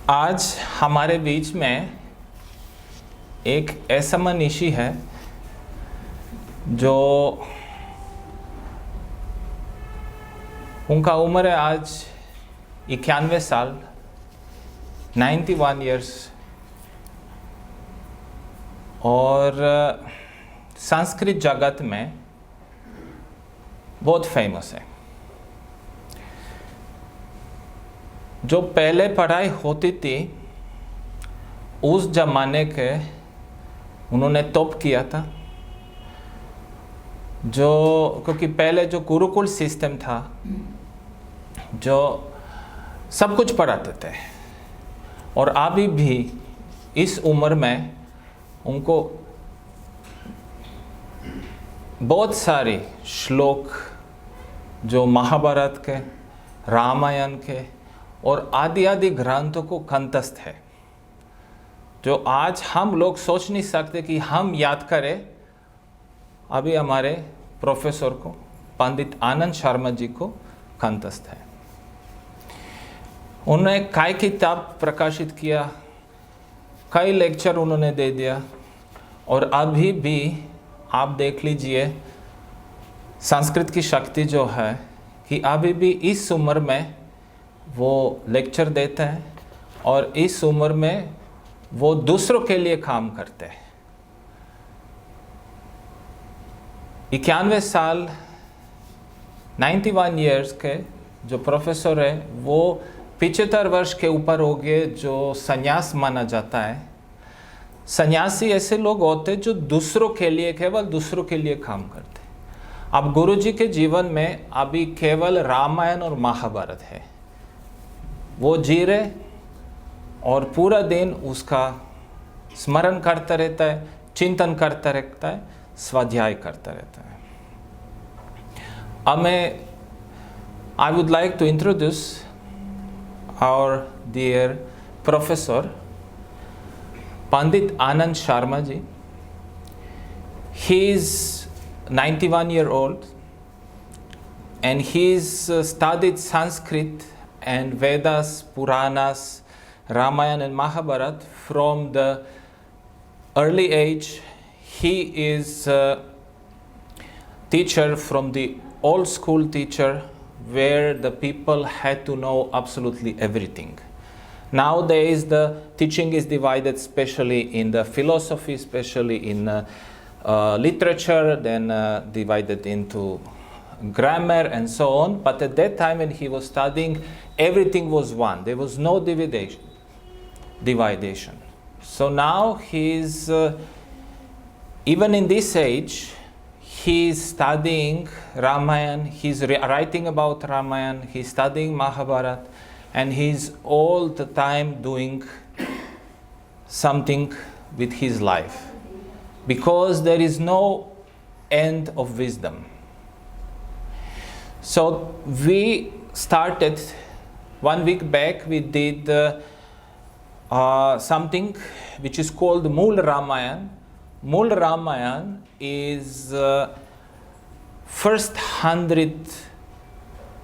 आज हमारे बीच में एक ऐसा मनीषी है जो उनका उम्र है आज 91 साल 91 इयर्स और संस्कृत जगत में बहुत फेमस है। जो पहले पढ़ाई होती थी उस जमाने के उन्होंने टॉप किया था, जो क्योंकि पहले जो गुरुकुल सिस्टम था जो सब कुछ पढ़ाते थे और अभी भी इस उम्र में उनको बहुत सारे श्लोक जो महाभारत के, रामायण के और आदि आदि ग्रंथों को कंठस्थ है, जो आज हम लोग सोच नहीं सकते कि हम याद करें। अभी हमारे प्रोफेसर को, पंडित आनंद शर्मा जी को कंठस्थ है। उन्होंने कई किताब प्रकाशित किया, कई लेक्चर उन्होंने दे दिया और अभी भी आप देख लीजिए संस्कृत की शक्ति जो है कि अभी भी इस उम्र में वो लेक्चर देते हैं और इस उम्र में वो दूसरों के लिए काम करते हैं। 91 साल 91 इयर्स के जो प्रोफेसर है वो 75 वर्ष के ऊपर हो गए, जो संन्यास माना जाता है। सन्यासी ऐसे लोग होते जो दूसरों के लिए, केवल दूसरों के लिए काम करते। अब गुरुजी के जीवन में अभी केवल रामायण और महाभारत है, वो जी रहे और पूरा दिन उसका स्मरण करता रहता है, चिंतन करता रहता है, स्वाध्याय करता रहता है। अब मैं I would like to introduce our dear professor Pandit Anand Sharma ji. He is 91-year-old and he's studied Sanskrit and Vedas, Puranas, Ramayana and Mahabharata from the early age. He is a teacher from the old school teacher where the people had to know absolutely everything. Nowadays, the teaching is divided, especially in the philosophy, especially in literature, then divided into grammar and so on. But at that time when he was studying, everything was one. There was no dividation. So now he's, even in this age, he's studying Ramayana, he's writing about Ramayana, he's studying Mahabharata, and he's all the time doing something with his life, because there is no end of wisdom. So we started 1 week back, we did something which is called Mool Ramayan. Mool Ramayan is first 100.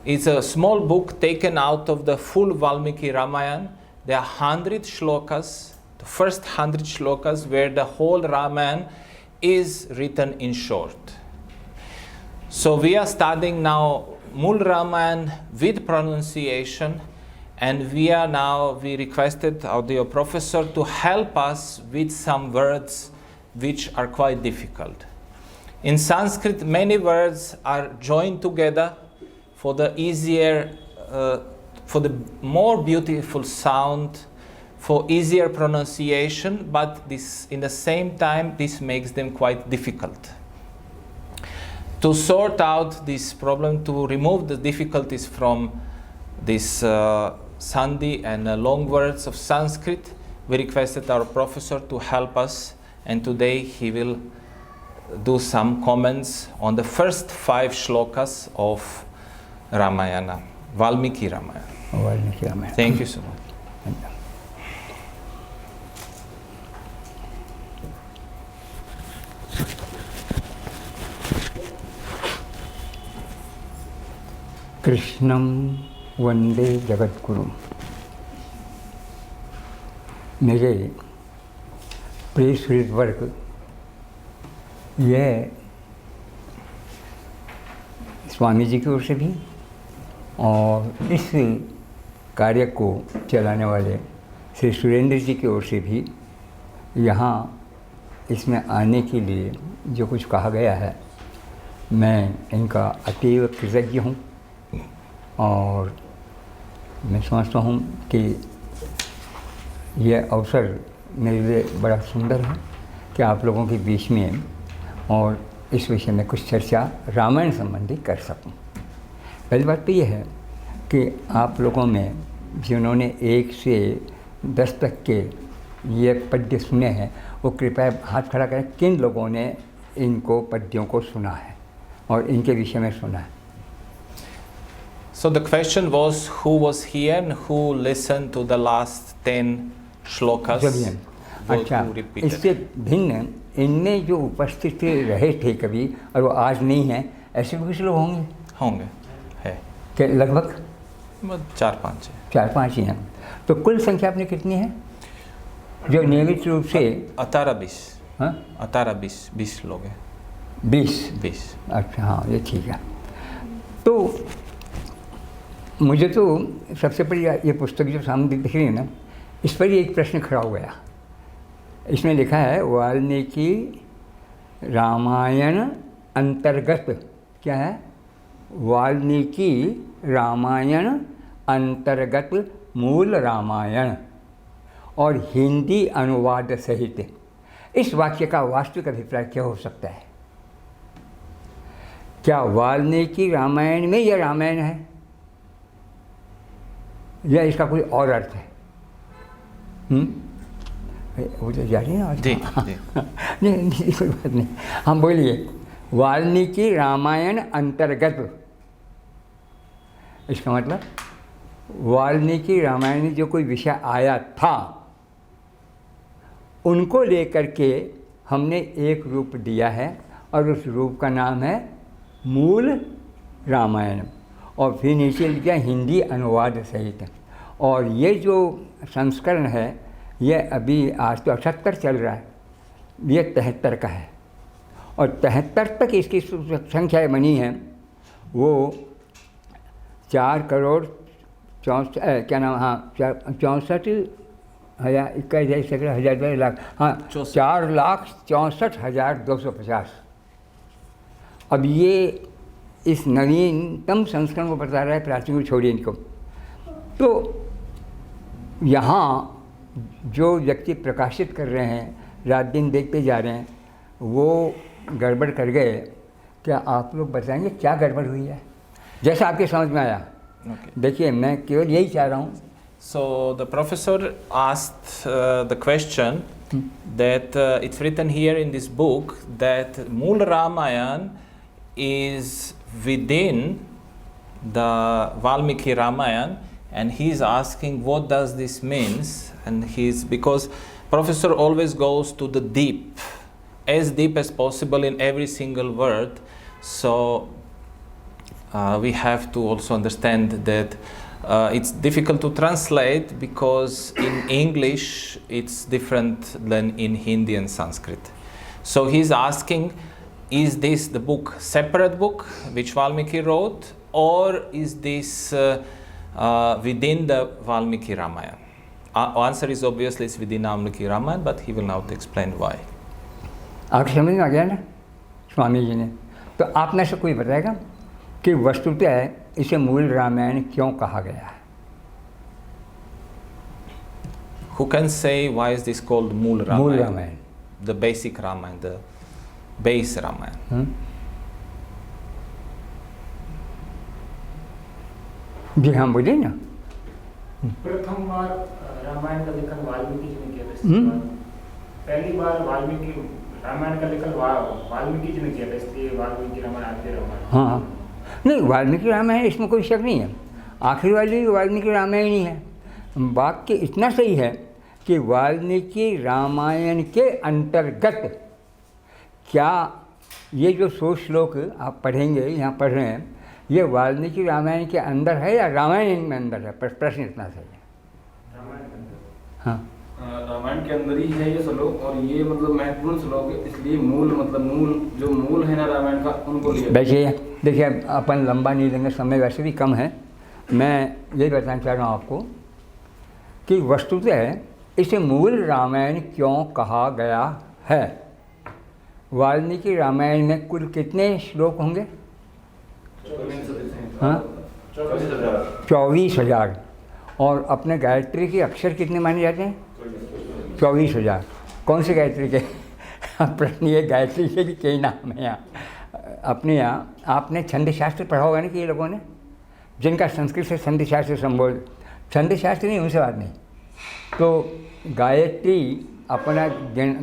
It's a small book taken out of the full Valmiki Ramayana. There are 100 shlokas, the first 100 shlokas where the whole Ramayana is written in short. So we are studying now Mool Ramayana with pronunciation, and we requested our dear professor to help us with some words which are quite difficult. In Sanskrit, many words are joined together for the easier, for the more beautiful sound, for easier pronunciation, but this, in the same time, this makes them quite difficult. To sort out this problem, to remove the difficulties from this Sandhi and long words of Sanskrit, we requested our professor to help us, and today he will do some comments on the first 5 shlokas of Ramayana, Valmiki Ramayana. Valmiki Ramayana. Thank you so much. Thank you. Krishnam Vande Jagadguru. मेरे प्रिय सुहृदवर्ग, यह स्वामी जी की ओर से भी और इस कार्य को चलाने वाले श्री सुरेंद्र जी की ओर से भी यहाँ इसमें आने के लिए जो कुछ कहा गया है, मैं इनका अतीव कृतज्ञ हूँ। और मैं समझता हूँ कि यह अवसर मेरे लिए बड़ा सुंदर है कि आप लोगों के बीच में और इस विषय में कुछ चर्चा रामायण संबंधी कर सकूं। पहली बात तो यह है कि आप लोगों में जिन्होंने 1 से 10 तक के ये पद्य सुने हैं वो कृपया हाथ खड़ा करें। किन लोगों ने इनको पद्यों को सुना है और इनके विषय में सुना है? So the question was, who was here and who listened to the last 10 shlokas? अच्छा, इससे भिन्न इनमें जो उपस्थित रहे थे कभी और वो आज नहीं हैं, ऐसे भी कुछ लोग होंगे है कि लगभग 4-5 ही हैं। तो कुल संख्या अपनी कितनी है जो नियमित रूप से? 20 लोग हैं। 20। अच्छा, हाँ, ये ठीक है। तो मुझे तो सबसे पहले ये पुस्तक जो सामने दिख रही है ना, इस पर ही एक प्रश्न खड़ा हो गया। इसमें लिखा है वाल्मीकि रामायण अंतर्गत, क्या है? वाल्मीकि रामायण अंतर्गत मूल रामायण और हिंदी अनुवाद सहित। इस वाक्य का वास्तविक अभिप्राय क्या हो सकता है? क्या वाल्मीकि रामायण में यह रामायण है या इसका कोई और अर्थ है? वो तो जारी ना। नहीं, कोई बात नहीं, हम बोलिए वाल्मीकि रामायण अंतर्गत। इसका मतलब वाल्मीकि रामायण में जो कोई विषय आया था उनको लेकर के हमने एक रूप दिया है और उस रूप का नाम है मूल रामायण, और फिर नीचे लिखा हिंदी अनुवाद सहित। और ये जो संस्करण है ये अभी आज तो 78 चल रहा है, ये 73 का है और 73 तक इसकी संख्या बनी है वो 4,64,21,000,250। अब ये इस नवीनतम संस्करण को बता रहा है, प्राचीन को छोड़िए इनको। तो यहाँ जो व्यक्ति प्रकाशित कर रहे हैं, रात दिन देखते जा रहे हैं, वो गड़बड़ कर गए। क्या आप लोग बताएंगे क्या गड़बड़ हुई है, जैसा आपके समझ में आया? देखिए, मैं केवल यही चाह रहा हूँ। So the professor asked the question that it's written here in this book that Mool Ramayan is within the Valmiki Ramayan, and he's asking what does this means, and because professor always goes to the deep, as deep as possible in every single word. So we have to also understand that it's difficult to translate because in English it's different than in Hindi and Sanskrit. So he's asking, is this the book, separate book which Valmiki wrote, or is this within the Valmiki Ramayana? Answer is obviously it's within Valmiki Ramayana, but he will now explain why. आपको समझ में आ गया ना स्वामी जी ने? तो आप में से कोई बताएगा कि वस्तुतः इसे मूल रामायण क्यों कहा गया है? Who can say why is this called Mool Ramayana? मूल Ramayan, the basic Ramayana, the base Ramayana. जी हाँ, बोलिए ना। प्रथम बार रामायण का लेखन वाल्मीकि जी ने किया था। पहली बार वाल्मीकि रामायण का लेखन वाल्मीकि जी ने किया था, इसलिए वाल्मीकि रामायण आद्य रामायण। हाँ, नहीं, वाल्मीकि रामायण इसमें कोई शक नहीं है। आखिरी वाली वाल्मीकि रामायण ही है। वाक्य इतना सही है कि वाल्मीकि रामायण के अंतर्गत, क्या ये जो 100 श्लोक आप पढ़ेंगे, यहाँ पढ़ रहे हैं, ये वाल्मीकि रामायण के अंदर है या रामायण में अंदर है? प्रश्न इतना सही है। रामायण के अंदर। हाँ, रामायण के अंदर ही है ये श्लोक, और ये मतलब महत्वपूर्ण श्लोक है, इसलिए मूल है ना रामायण का, उनको लिया। देखिए अपन लंबा नहीं लेंगे, समय वैसे भी कम है। मैं ये बताना चाह रहा हूँ आपको कि वस्तुतः इसे मूल रामायण क्यों कहा गया है। वाल्मीकि रामायण में कुल कितने श्लोक होंगे? हाँ, 24,000। और अपने गायत्री के अक्षर कितने माने जाते हैं? 24,000। कौन से गायत्री के? प्रश्न ये, गायत्री के भी कई नाम हैं यहाँ अपने यहाँ। आपने छंद शास्त्र पढ़ा होगा ना कि ये लोगों ने, जिनका संस्कृत से छंद शास्त्र संबोध, छंद शास्त्र नहीं, उनसे बात नहीं। तो गायत्री अपना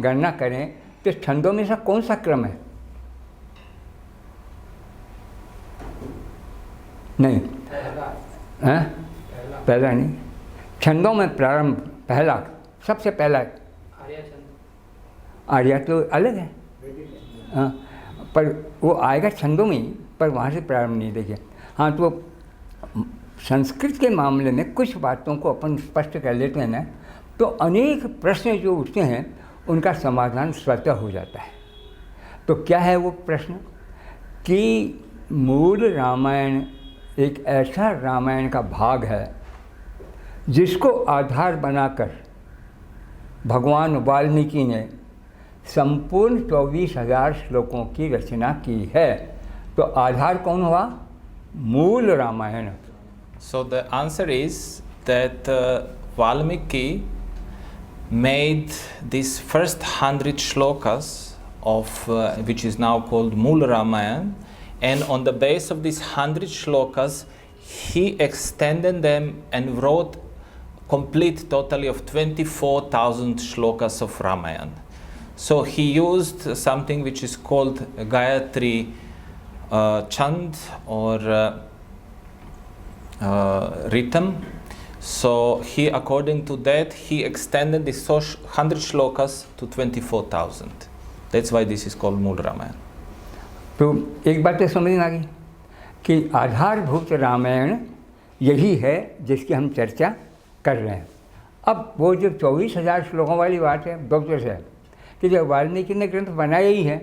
गणना करें तो छंदों में से कौन सा क्रम है? नहीं, हाँ, पहला नहीं। छंदों में प्रारंभ पहला, सबसे पहला आर्या तो अलग है, हाँ, पर वो आएगा छंदों में ही, पर वहाँ से प्रारंभ नहीं। देखिए हाँ, तो संस्कृत के मामले में कुछ बातों को अपन स्पष्ट कर लेते हैं ना, तो अनेक प्रश्न जो उठते हैं उनका समाधान स्वतः हो जाता है। तो क्या है वो प्रश्न कि मूल रामायण एक ऐसा रामायण का भाग है जिसको आधार बनाकर भगवान वाल्मीकि ने संपूर्ण 24,000 श्लोकों की रचना की है। तो आधार कौन हुआ? मूल Ramayan. So the answer is that Valmiki made these first 100 shlokas of which is now called Mool Ramayana, and on the base of these 100 shlokas he extended them and wrote complete totally of 24,000 shlokas of Ramayana. So he used something which is called Gayatri Chand or rhythm. So he, according to that, he extended the 100 shlokas to 24,000. That's why this is called Mool Ramayana. तो एक बात तो समझ में आ गई कि आधारभूत रामायण यही है जिसकी हम चर्चा कर रहे हैं। अब वो जो 24,000 श्लोकों वाली बात है, डॉक्टर साहब, कि जब वाल्मीकि ने ग्रंथ बनाया ही है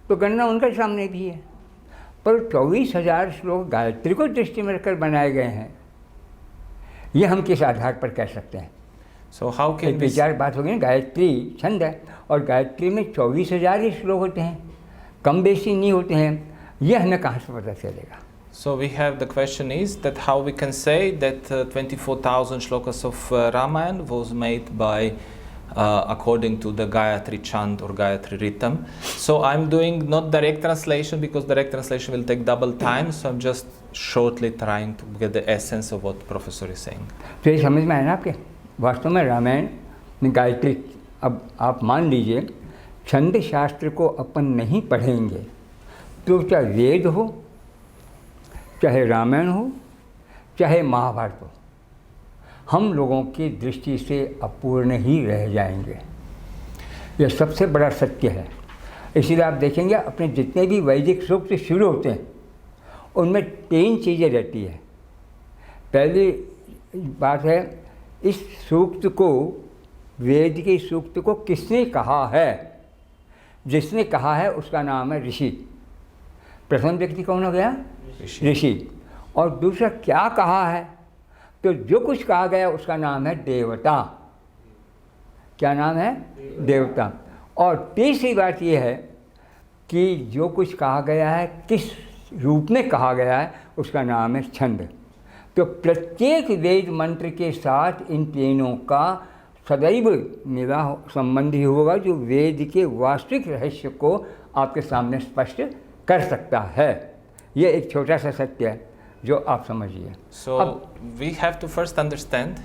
तो गणना उनके सामने भी है, पर 24,000 श्लोक गायत्री को दृष्टि में रखकर बनाए गए हैं, ये हम किस आधार पर कह सकते हैं? So how can we... विचार बात होगी ना, गायत्री छंद है और गायत्री में 24,000 ही श्लोक होते हैं, कम बेसी नहीं होते हैं, ये हमें कहाँ से पता चलेगा? So we have, the question is that how we can say that 24,000 shlokas of Ramayana was made by according to the Gayatri chant or Gayatri rhythm. So I'm doing not direct translation because direct translation will take double time, so I'm just shortly trying to get the essence of what professor is saying. तो ये समझ में आया ना आपके? वास्तव में रामायण में गायत्री, अब आप मान लीजिए छंद शास्त्र को अपन नहीं पढ़ेंगे तो चाहे वेद हो, चाहे रामायण हो, चाहे महाभारत हो, हम लोगों की दृष्टि से अपूर्ण ही रह जाएंगे। यह सबसे बड़ा सत्य है। इसीलिए आप देखेंगे अपने जितने भी वैदिक सूक्त शुरू होते हैं उनमें 3 चीज़ें रहती है। पहली बात है, इस सूक्त को, वेद के सूक्त को किसने कहा है? जिसने कहा है उसका नाम है ऋषि। प्रथम व्यक्ति कौन हो गया? ऋषि। और दूसरा क्या कहा है? तो जो कुछ कहा गया उसका नाम है देवता। क्या नाम है? देवता। और तीसरी बात यह है कि जो कुछ कहा गया है किस रूप में कहा गया है उसका नाम है छंद। तो प्रत्येक वेद मंत्र के साथ इन तीनों का सदैव मेरा संबंध ही होगा, जो वेद के वास्तविक रहस्य को आपके सामने स्पष्ट कर सकता है। ये एक छोटा सा सत्य है जो आप समझिए। So we have to first understand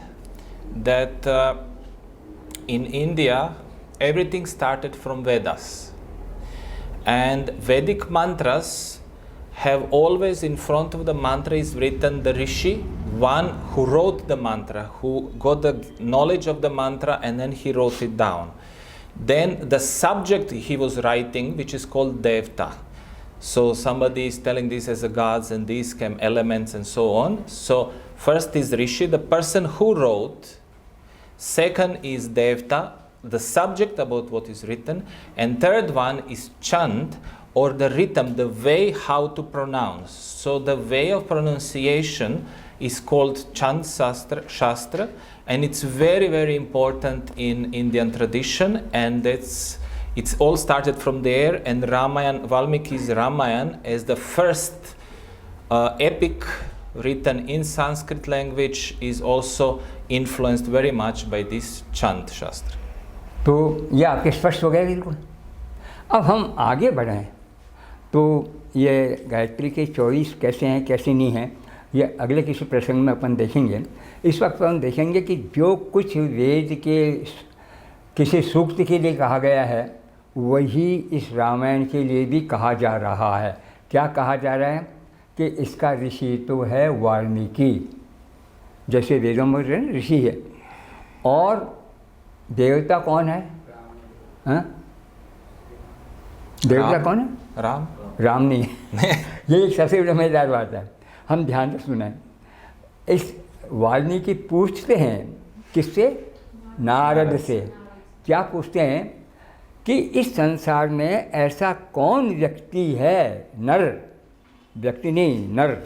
that in India everything started from Vedas, and Vedic mantras have always in front of the mantra is written the Rishi, one who wrote the mantra, who got the knowledge of the mantra and then he wrote it down. Then the subject he was writing, which is called Devta. So somebody is telling this as a gods and these came elements and so on. So first is Rishi, the person who wrote. Second is Devta, the subject about what is written, and third one is chant, or the rhythm, the way how to pronounce. So the way of pronunciation is called chant shastra, and it's very, very important in Indian tradition, and it's all started from there. And Valmiki's Ramayana is the first epic written in Sanskrit language, is also influenced very much by this chant shastra. तो ये आपके स्पष्ट हो गया बिल्कुल। अब हम आगे बढ़ें तो ये गायत्री के 24 कैसे हैं कैसे नहीं हैं, ये अगले किसी प्रसंग में अपन देखेंगे। इस वक्त हम देखेंगे कि जो कुछ वेद के किसी सूक्त के लिए कहा गया है वही इस रामायण के लिए भी कहा जा रहा है। क्या कहा जा रहा है कि इसका ऋषि तो है वाल्मीकि, जैसे वेदों में ऋषि है। और देवता कौन है? हाँ? देवता कौन है? राम। राम नहीं है। ये एक सबसे मज़ेदार बात है, हम ध्यान से सुनें। इस वाल्मीकि पूछते हैं किससे? नारद से। क्या पूछते हैं कि इस संसार में ऐसा कौन व्यक्ति है, नर, व्यक्ति नहीं नर,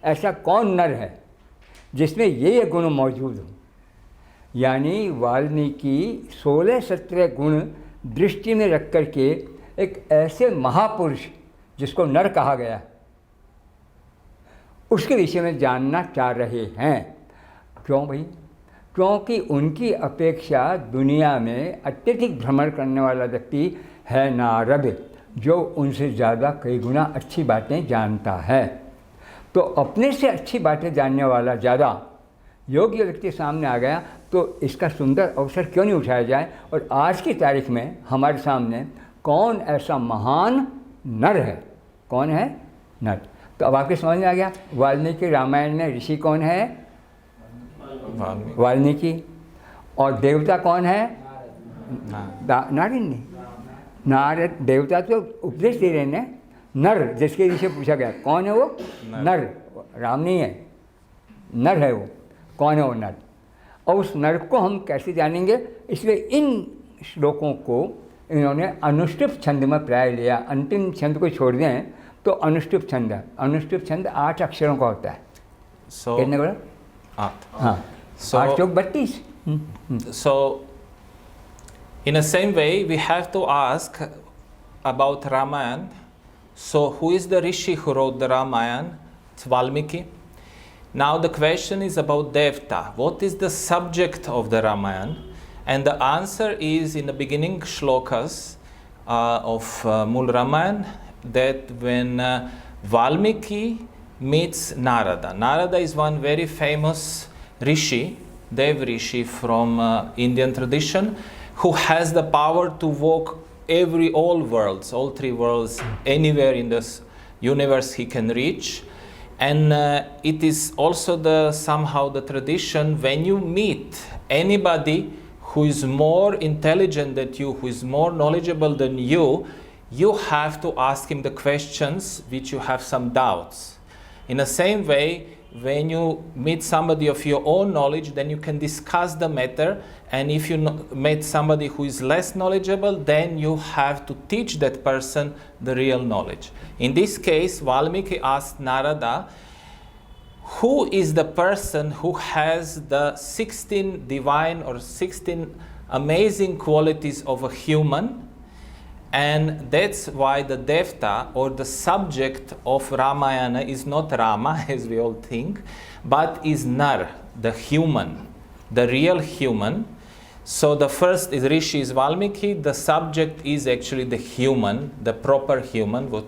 ऐसा कौन नर है जिसमें ये गुण मौजूद हो। यानी वाल्मीकि 16-17 गुण दृष्टि में रख कर के एक ऐसे महापुरुष जिसको नर कहा गया उसके विषय में जानना चाह रहे हैं। क्यों भाई? क्योंकि उनकी अपेक्षा दुनिया में अत्यधिक भ्रमण करने वाला व्यक्ति है नारद, जो उनसे ज़्यादा कई गुना अच्छी बातें जानता है। तो अपने से अच्छी बातें जानने वाला ज़्यादा योग्य व्यक्ति सामने आ गया, तो इसका सुंदर अवसर क्यों नहीं उठाया जाए। और आज की तारीख में हमारे सामने कौन ऐसा महान नर है? कौन है? नर। तो अब आपके समझ में आ गया वाल्मीकि रामायण में ऋषि कौन है? वाल्मीकि। और देवता कौन है? नारद नहीं, नारद देवता तो उपदेश दे रहे हैं। नर जिसके विषय पूछा गया कौन है वो? नर। राम नहीं है, नर है वो। कौन है वो नर? और उस नर को हम कैसे जानेंगे? इसलिए इन श्लोकों को इन्होंने अनुष्टुप छंद में प्राय लिया। अंतिम छंद को छोड़ दें तो अनुष्टुप छंद है। अनुष्टुप छंद 8 अक्षरों का होता है। कितने बड़ा? 8। हाँ, 8 चौक 32। So, in the same way, we have to ask about Ramayana. So, who is the Rishi who wrote the Ramayana? It's Valmiki. Now, the question is about Devta. What is the subject of the Ramayana? And the answer is in the beginning shlokas of Mool Ramayana, that when Valmiki meets Narada. Narada is one very famous Rishi, Dev Rishi from Indian tradition, who has the power to walk all worlds, all 3 worlds, anywhere in this universe he can reach. And it is also somehow the tradition, when you meet anybody who is more intelligent than you, who is more knowledgeable than you, you have to ask him the questions which you have some doubts. In the same way, when you meet somebody of your own knowledge, then you can discuss the matter. And if you meet somebody who is less knowledgeable, then you have to teach that person the real knowledge. In this case, Valmiki asked Narada, who is the person who has the 16 divine or 16 amazing qualities of a human? And that's why the Devta, or the subject of Ramayana, is not Rama, as we all think, but is Nar, the human, the real human. So the first is Rishi is Valmiki, the subject is actually the human, the proper human, what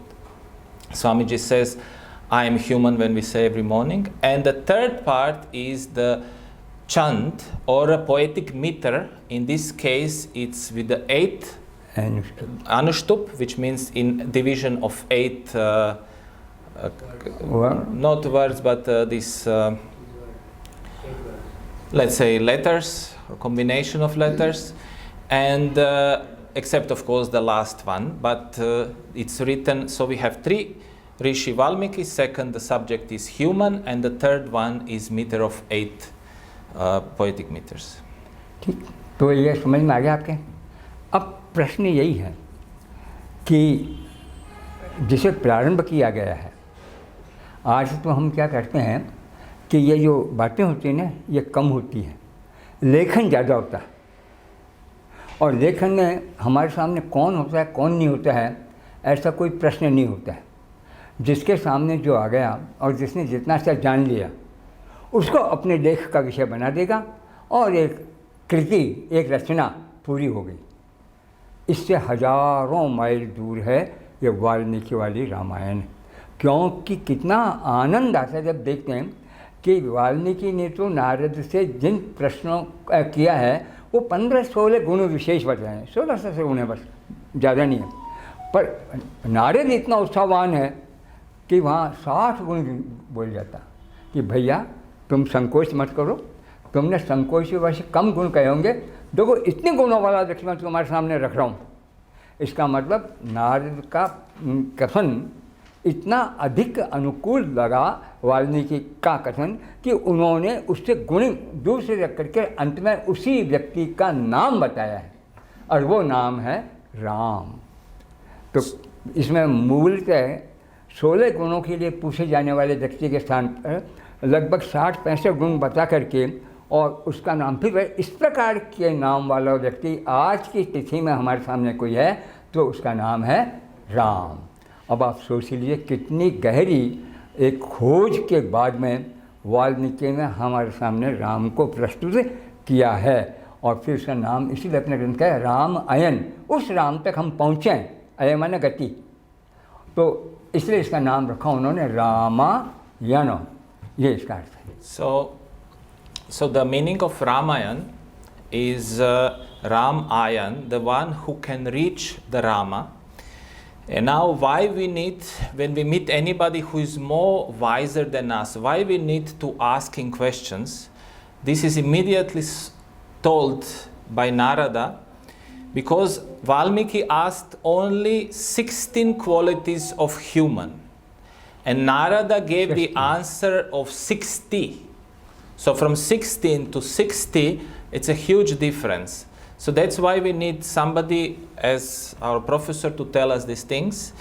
Swamiji says, I am human, when we say every morning. And the third part is the chant, or a poetic meter. In this case, it's with the 8th Anushtup, which means in division of 8, not words, but this, let's say, letters, or combination of letters, and except, of course, the last one, but it's written, so we have 3 Rishi Valmiki, second, the subject is human, and the third one is meter of 8 poetic meters. ठीक, तो ये समझ में आ गया आपके? अब प्रश्न यही है कि जिसे प्रारंभ किया गया है, आज तो हम क्या करते हैं कि ये जो बातें होती हैं ना, ये कम होती हैं, लेखन ज़्यादा होता है। और लेखन में हमारे सामने कौन होता है कौन नहीं होता है ऐसा कोई प्रश्न नहीं होता है। जिसके सामने जो आ गया और जिसने जितना सा जान लिया उसको अपने लेख का विषय बना देगा और एक कृति, एक रचना पूरी हो गई। इससे हजारों माइल दूर है ये वाल्मीकि वाली रामायण, क्योंकि कितना आनंद आता है जब देखते हैं कि वाल्मीकि ने तो नारद से जिन प्रश्नों किया है वो 15-16 गुण विशेष बताए हैं, 16 गुण है बस, ज़्यादा नहीं है। पर नारद इतना उत्साहवान है कि वहाँ 60 गुण बोल जाता कि भैया तुम संकोच मत करो, तुमने संकोच से वैसे कम गुण कहे होंगे, देखो इतने गुणों वाला व्यक्ति मैं तुम्हारे सामने रख रहा हूँ। इसका मतलब नारद का कथन इतना अधिक अनुकूल लगा वाल्मीकि का कथन कि उन्होंने उससे गुण दूर से रख करके अंत में उसी व्यक्ति का नाम बताया है और वो नाम है राम। तो इसमें मूलतः 16 गुणों के लिए पूछे जाने वाले व्यक्ति के स्थान पर लगभग 60-65 गुण बता करके और उसका नाम फिर इस प्रकार के नाम वाला व्यक्ति आज की तिथि में हमारे सामने कोई है तो उसका नाम है राम। अब आप सोच लीजिए कितनी गहरी एक खोज के बाद में वाल्मीकि ने हमारे सामने राम को प्रस्तुत किया है और फिर उसका नाम इसीलिए अपने ग्रंथ का है राम अयन। उस राम तक हम पहुँचें, अयन माने गति, तो इसलिए इसका नाम रखा उन्होंने रामायण, ये इसका अर्थ है। So the meaning of Ramayan is Ramayan, the one who can reach the Rama. And now why we need, when we meet anybody who is more wiser than us, why we need to asking questions? This is immediately told by Narada, because Valmiki asked only 16 qualities of human, and Narada gave the answer of 60. So from 16 to 60, it's a huge difference. So that's why we need somebody as our professor to tell us these things.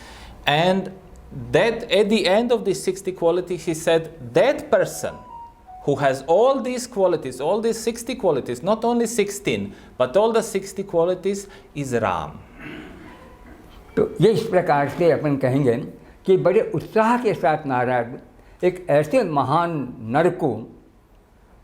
And that at the end of these 60 qualities, he said, that person who has all these qualities, all these 60 qualities, not only 16, but all the 60 qualities, is Ram. तो ये इस प्रकार से अपन कहेंगे कि बड़े उत्साह के साथ नारद एक ऐसे महान नर को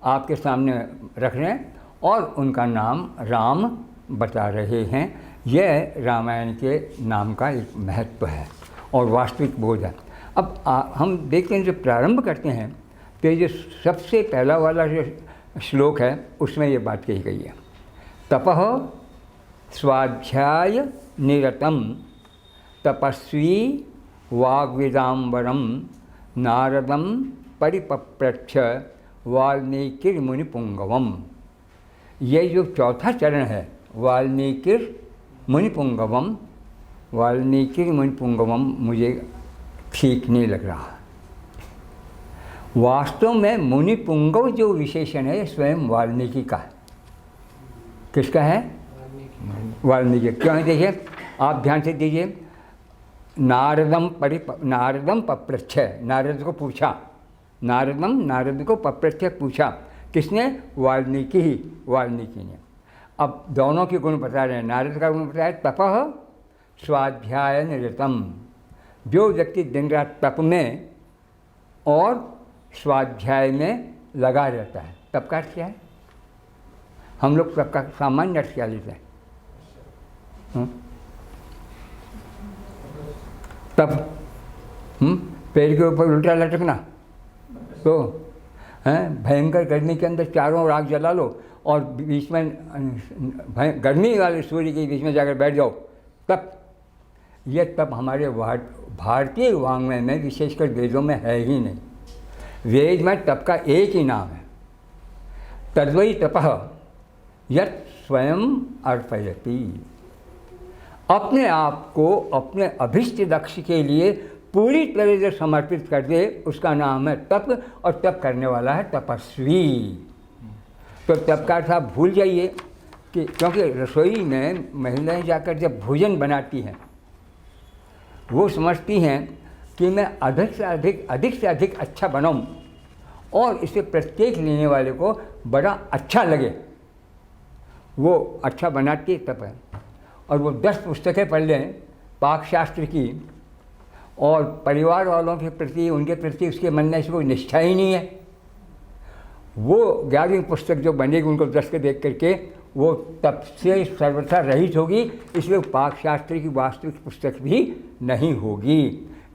आपके सामने रख रहे हैं और उनका नाम राम बता रहे हैं। यह रामायण के नाम का एक महत्व है और वास्तविक बोध है। अब हम देखते हैं जब प्रारंभ करते हैं तो ये जो सबसे पहला वाला जो श्लोक है उसमें ये बात कही गई है, तपः स्वाध्याय निरतम तपस्वी वाग्विदाम्बरम नारदम परिपप्रच्छ वाल्मीकिर मुनिपुंगवम। ये जो चौथा चरण है वाल्मीकिर मुनिपुंगवम, वाल्मीकिर मुनिपुंगवम मुझे ठीक नहीं लग रहा। वास्तव में मुनिपुंगव जो विशेषण है स्वयं वाल्मीकि का है। किसका है? वाल्मीकि। क्यों? देखिए आप ध्यान से दीजिए, नारदम पप्रच्छ, नारद को पूछा, नारद को पप्रच्छ पूछा, किसने? वाल्मीकि ही, वाल्मीकि ने। अब दोनों के गुण बता रहे हैं। नारद का गुण बताया तपः स्वाध्याय निरतम, जो व्यक्ति दिन रात तप में और स्वाध्याय में लगा रहता है। तप का अर्थ क्या है? हम लोग तप का सामान्य अर्थ क्या लेते हैं? तप पेड़ के ऊपर उल्टा लटकना, तो हैं भयंकर गर्मी के अंदर चारों ओर आग जला लो और बीच में गर्मी वाले सूर्य के बीच में जाकर बैठ जाओ, तप। ये तप हमारे भारतीय वाङ्मय में विशेषकर वेदों में है ही नहीं। वेद में तप का एक ही नाम है, तद्वै तपः यत् स्वयं अर्पयति। अपने आप को अपने अभिष्ट लक्ष्य के लिए पूरी तरह से समर्पित कर दे, उसका नाम है तप, और तप करने वाला है तपस्वी। तो तप का अर्थ आप भूल जाइए कि क्योंकि रसोई में महिलाएं जाकर जब भोजन बनाती हैं वो समझती हैं कि मैं अधिक से अधिक अच्छा बनाऊं और इसे प्रत्येक लेने वाले को बड़ा अच्छा लगे, वो अच्छा बनाती तब है। और वो 10 पुस्तकें पढ़ लें पाकशास्त्र की और परिवार वालों के प्रति, उनके प्रति उसके मन में कोई निष्ठा ही नहीं है, वो 11वीं पुस्तक जो बनेगी उनको 10 के देख करके वो तब से सर्वथा रहित होगी, इसलिए पाकशास्त्र की वास्तविक पुस्तक भी नहीं होगी।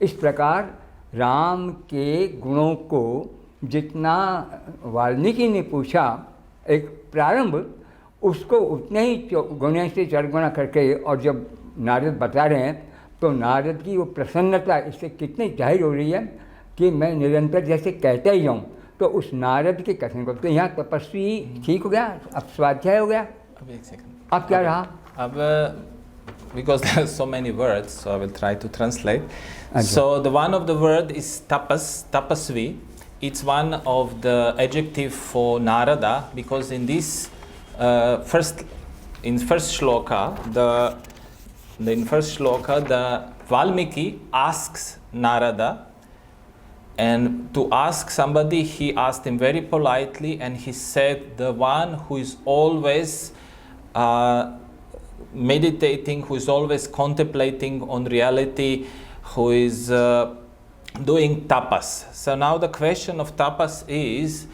इस प्रकार राम के गुणों को जितना वाल्मीकि ने पूछा एक प्रारंभ, उसको उतने ही गुणे से 4 गुना करके, और जब नारद बता रहे हैं तो नारद की वो प्रसन्नता इससे कितनी जाहिर हो रही है कि मैं निरंतर जैसे कहता ही जाऊँ। तो उस नारद के कथन को, तो यहाँ तपस्वी ठीक हो गया, अब स्वाध्याय हो गया। अब एक सेकंड, अब क्या रहा? अब because there are so many words, so I will try to translate. Okay. So the one of the word is tapas, tapasvi. It's one of the adjective for Narada, because in this first shloka, the Valmiki asks Narada, and to ask somebody, he asked him very politely, and he said, the one who is always meditating, who is always contemplating on reality, who is doing tapas. So now the question of tapas is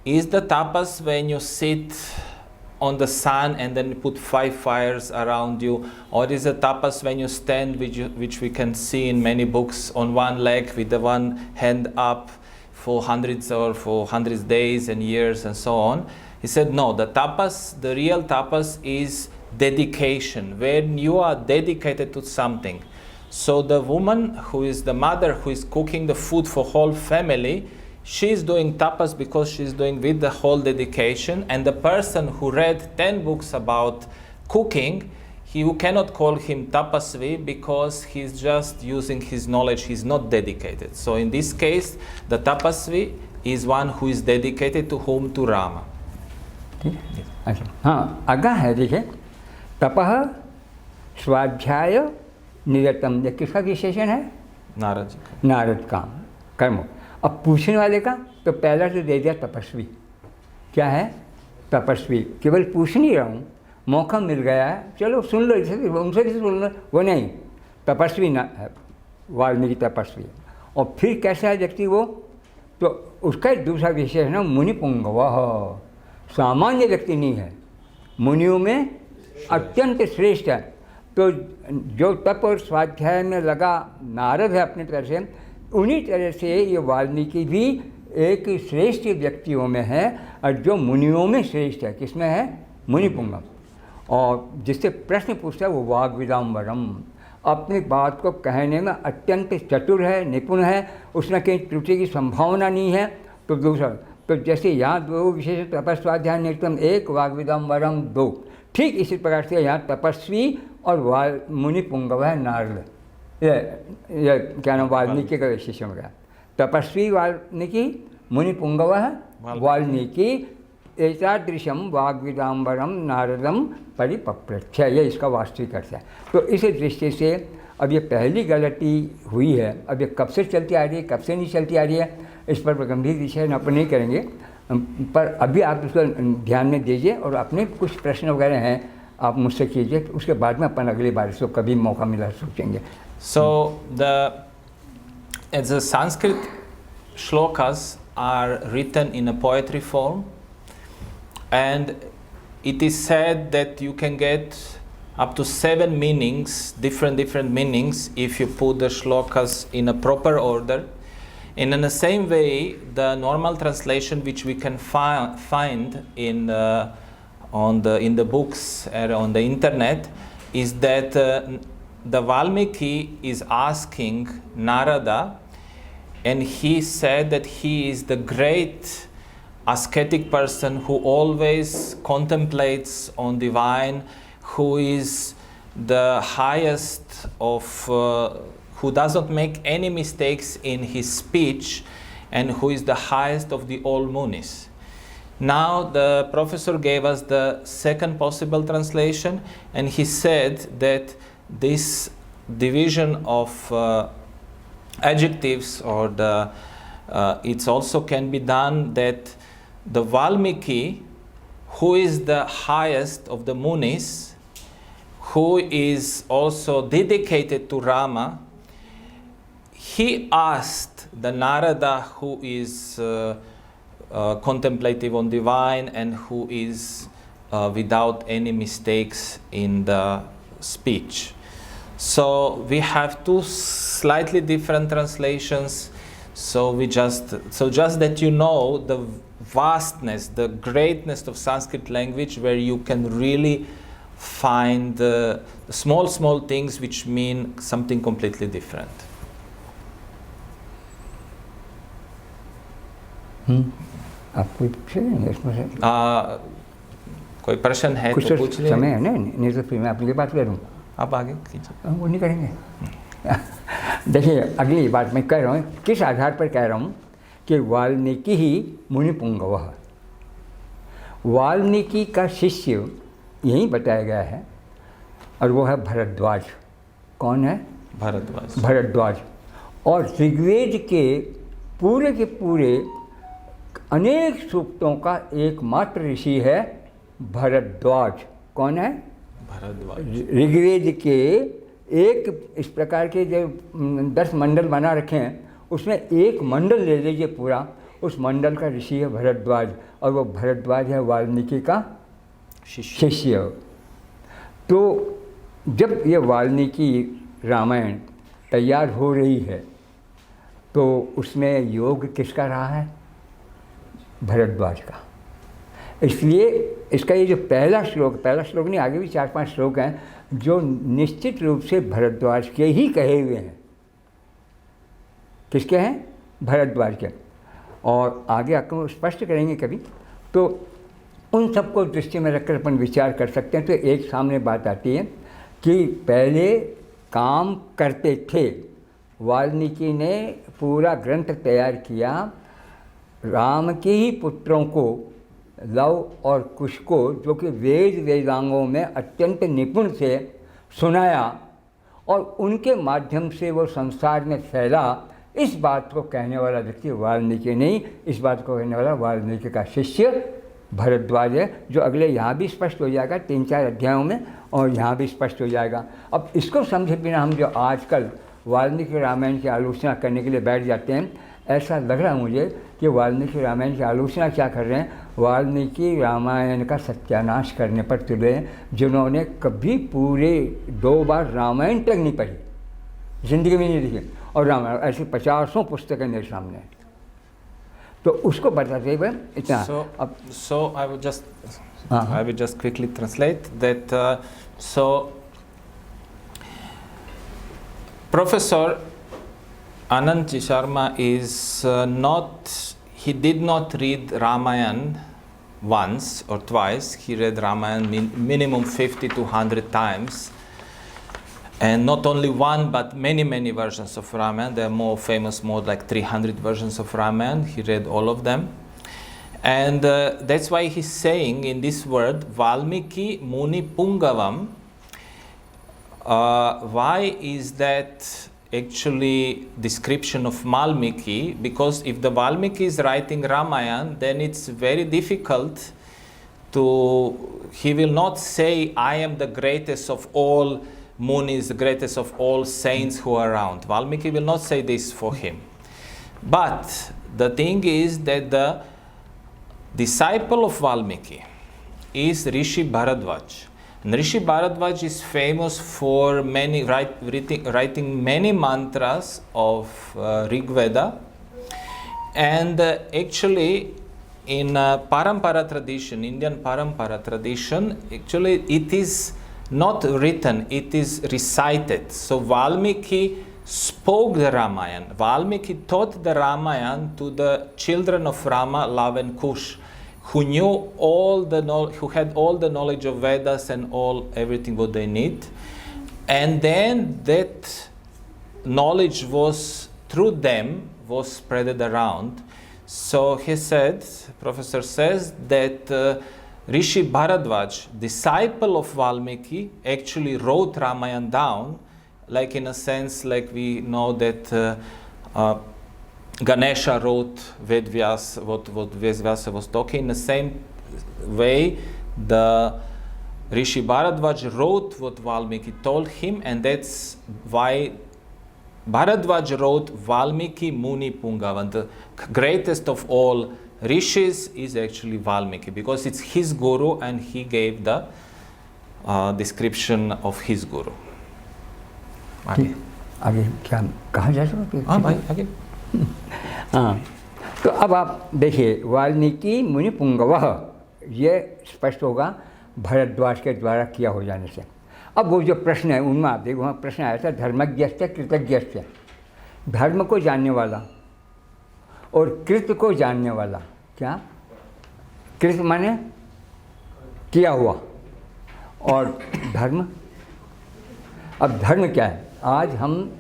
the tapas when you sit on the sun and then put 5 fires around you, or is it tapas when you stand, which we can see in many books, on one leg with the one hand up for hundreds days and years and so on? He said no, the real tapas is dedication, when you are dedicated to something. So the woman who is the mother, who is cooking the food for whole family, she is doing tapas because she is doing with the whole dedication. And the person who read 10 books about cooking, you cannot call him tapasvi because he's just using his knowledge, he's not dedicated. So in this case, the tapasvi is one who is dedicated to whom? To Rama. अच्छा, हाँ आगा है, देखिए तपः स्वाध्याय निरतम, ये किसका विशेषण है? नारद जी का। नारद का कर्म। अब पूछने वाले का तो पहला तो दे दिया तपस्वी। क्या है? तपस्वी। केवल पूछ नहीं रहा हूँ, मौका मिल गया है, चलो सुन लो, उनसे भी सुन लो, वो नहीं, तपस्वी ना है वाल्मीकि, तपस्वी। और फिर कैसा है व्यक्ति वो? तो उसका दूसरा विशेषण है मुनिपुंगव, सामान्य व्यक्ति नहीं है, मुनियों में अत्यंत श्रेष्ठ है। तो जो तप और स्वाध्याय में लगा नारद है अपनी तरह से, उन्हीं तरह से ये वाल्मीकि भी एक श्रेष्ठ व्यक्तियों में है, और जो मुनियों में श्रेष्ठ है, किसमें है? मुनिपुंगव। और जिससे प्रश्न पूछता है वो वाग्विदाम्बरम, अपनी बात को कहने में अत्यंत चतुर है, निपुण है, उसमें कहीं त्रुटि की संभावना नहीं है। तो दूसरा, तो जैसे यहाँ 2 विशेष तपस्वाध्याय निरतम 1, वाग्विदाम्बरम 2, ठीक इसी प्रकार से यहाँ तपस्वी और मुनिपुंगव है नारद। ये क्या नाम? वाल्मीकि का विशेषण हो गया। तपस्वी वाल्मीकि, मुनिपुंगव है वाल्मीकि, एतादृशम वाग्विदाम्बरम नारदम परिपप्रच्छ, ये इसका वास्तविक अर्थ है। तो इस दृष्टि से अब ये पहली गलती हुई है, अब ये कब से चलती आ रही है, कब से नहीं चलती आ रही है, इस पर गंभीर विषय अपन नहीं करेंगे, पर अभी आप इसको ध्यान में दीजिए और अपने कुछ प्रश्न वगैरह हैं आप मुझसे कीजिए, तो उसके बाद में अपन अगली बार इसको कभी मौका मिला सोचेंगे। So the Sanskrit shlokas are written in a poetry form, and it is said that you can get up to 7 meanings, different meanings, if you put the shlokas in a proper order. And in the same way, the normal translation which we can find in the books or on the internet is that the Valmiki is asking Narada, and he said that he is the great ascetic person who always contemplates on divine, who is the highest of, who doesn't make any mistakes in his speech, and who is the highest of the all munis. Now the professor gave us the second possible translation, and he said that this division of adjectives, or the it also can be done that the Valmiki, who is the highest of the Munis, who is also dedicated to Rama, he asked the Narada, who is contemplative on divine and who is without any mistakes in the speech. So we have two slightly different translations. So just that you know the vastness, the greatness of Sanskrit language, where you can really find the small things which mean something completely different. आप कोई पूछेंगे इसमें से? कोई प्रश्न है कुछ तो पूछ ले। समय है ना, नहीं तो फिर मैं अपनी बात करूँ। आप आगे कीजिए। वो नहीं करेंगे। देखिए, अगली बात मैं कह रहा हूँ, किस आधार पर कह रहा हूँ कि वाल्मीकि ही मुनिपुंगवः। वाल्मीकि का शिष्य यही बताया गया है, और वो है भरद्वाज। कौन है? भरद्वाज। भरद्वाज। और ऋग्वेद के पूरे अनेक सूक्तों का एकमात्र ऋषि है भरद्वाज। कौन है? भरद्वाज। ऋग्वेद के एक इस प्रकार के जो 10 मंडल बना रखे हैं, उसमें एक मंडल ले लीजिए पूरा, उस मंडल का ऋषि है भरद्वाज, और वो भरद्वाज है वाल्मीकि का शिष्य। तो जब ये वाल्मीकि रामायण तैयार हो रही है, तो उसमें योग किसका रहा है? भरद्वाज का। इसलिए इसका ये जो पहला श्लोक नहीं, आगे भी 4-5 श्लोक हैं जो निश्चित रूप से भरद्वाज के ही कहे हुए हैं। किसके हैं? भरद्वाज के। और आगे आपको स्पष्ट करेंगे कभी, तो उन सबको दृष्टि में रखकर अपन विचार कर सकते हैं। तो एक सामने बात आती है कि पहले काम करते थे, वाल्मीकि ने पूरा ग्रंथ तैयार किया, राम के ही पुत्रों को, लव और कुश को, जो कि वेदांगों में अत्यंत निपुण थे, सुनाया, और उनके माध्यम से वो संसार में फैला। इस बात को कहने वाला व्यक्ति वाल्मीकि नहीं, इस बात को कहने वाला वाल्मीकि का शिष्य भरद्वाज है, जो अगले यहाँ भी स्पष्ट हो जाएगा 3-4 अध्यायों में, और यहाँ भी स्पष्ट हो जाएगा। अब इसको समझे बिना हम जो आजकल वाल्मीकि रामायण की आलोचना करने के लिए बैठ जाते हैं, ऐसा लग रहा है मुझे कि वाल्मीकि रामायण की आलोचना क्या कर रहे हैं? वाल्मीकि रामायण का सत्यानाश करने पर तुले हैं, जिन्होंने कभी पूरे 2 बार रामायण तक नहीं पढ़ी, जिंदगी में नहीं लिखी, और रामायण ऐसी 50 पुस्तकें मेरे सामने हैं। तो उसको बताते हुए इतना। So I would just quickly translate that. So Professor Anand Sharma is he did not read Ramayana once or twice. He read Ramayana minimum 50 to 100 times. And not only one, but many versions of Ramayana. There are more famous, more like 300 versions of Ramayana. He read all of them. And that's why he's saying in this word, Valmiki Muni Pungavam. Why is that actually description of Valmiki? Because if the Valmiki is writing Ramayana, then it's very difficult he will not say, I am the greatest of all Munis, the greatest of all saints who are around. Valmiki will not say this for him. But the thing is that the disciple of Valmiki is Rishi Bharadwaj. And Rishi Bharadwaj is famous for writing many mantras of Rig Veda. And actually in Parampara tradition, Indian Parampara tradition, actually it is not written, it is recited. So Valmiki spoke the Ramayana. Valmiki taught the Ramayana to the children of Rama, Lava and Kush, who knew who had all the knowledge of Vedas and everything what they need. And then that knowledge was, through them, was spread around. So he said, professor says that Rishi Bharadwaj, disciple of Valmiki, actually wrote Ramayana down, like in a sense, like we know that Ganesha wrote Vedvyasa, what Vedvyasa was talking. In the same way, the Rishi Bharadwaj wrote what Valmiki told him, and that's why Bharadwaj wrote Valmiki Muni Pungavan. The greatest of all rishis is actually Valmiki, because it's his guru and he gave the description of his guru. ठीक, आगे क्या कहाँ जा रहे हो? हाँ भाई आगे. हाँ, तो अब आप देखिए वाल्मीकि मुनि पुंगवः, ये स्पष्ट होगा भरद्वाज के द्वारा किया हो जाने से. अब वो जो प्रश्न है उनमें आप देखो, वहाँ प्रश्न आया था धर्मज्ञस्य कृतज्ञस्य, धर्म को जानने वाला और कृत को जानने वाला. क्या कृत माने किया हुआ, और धर्म, अब धर्म क्या है? आज हम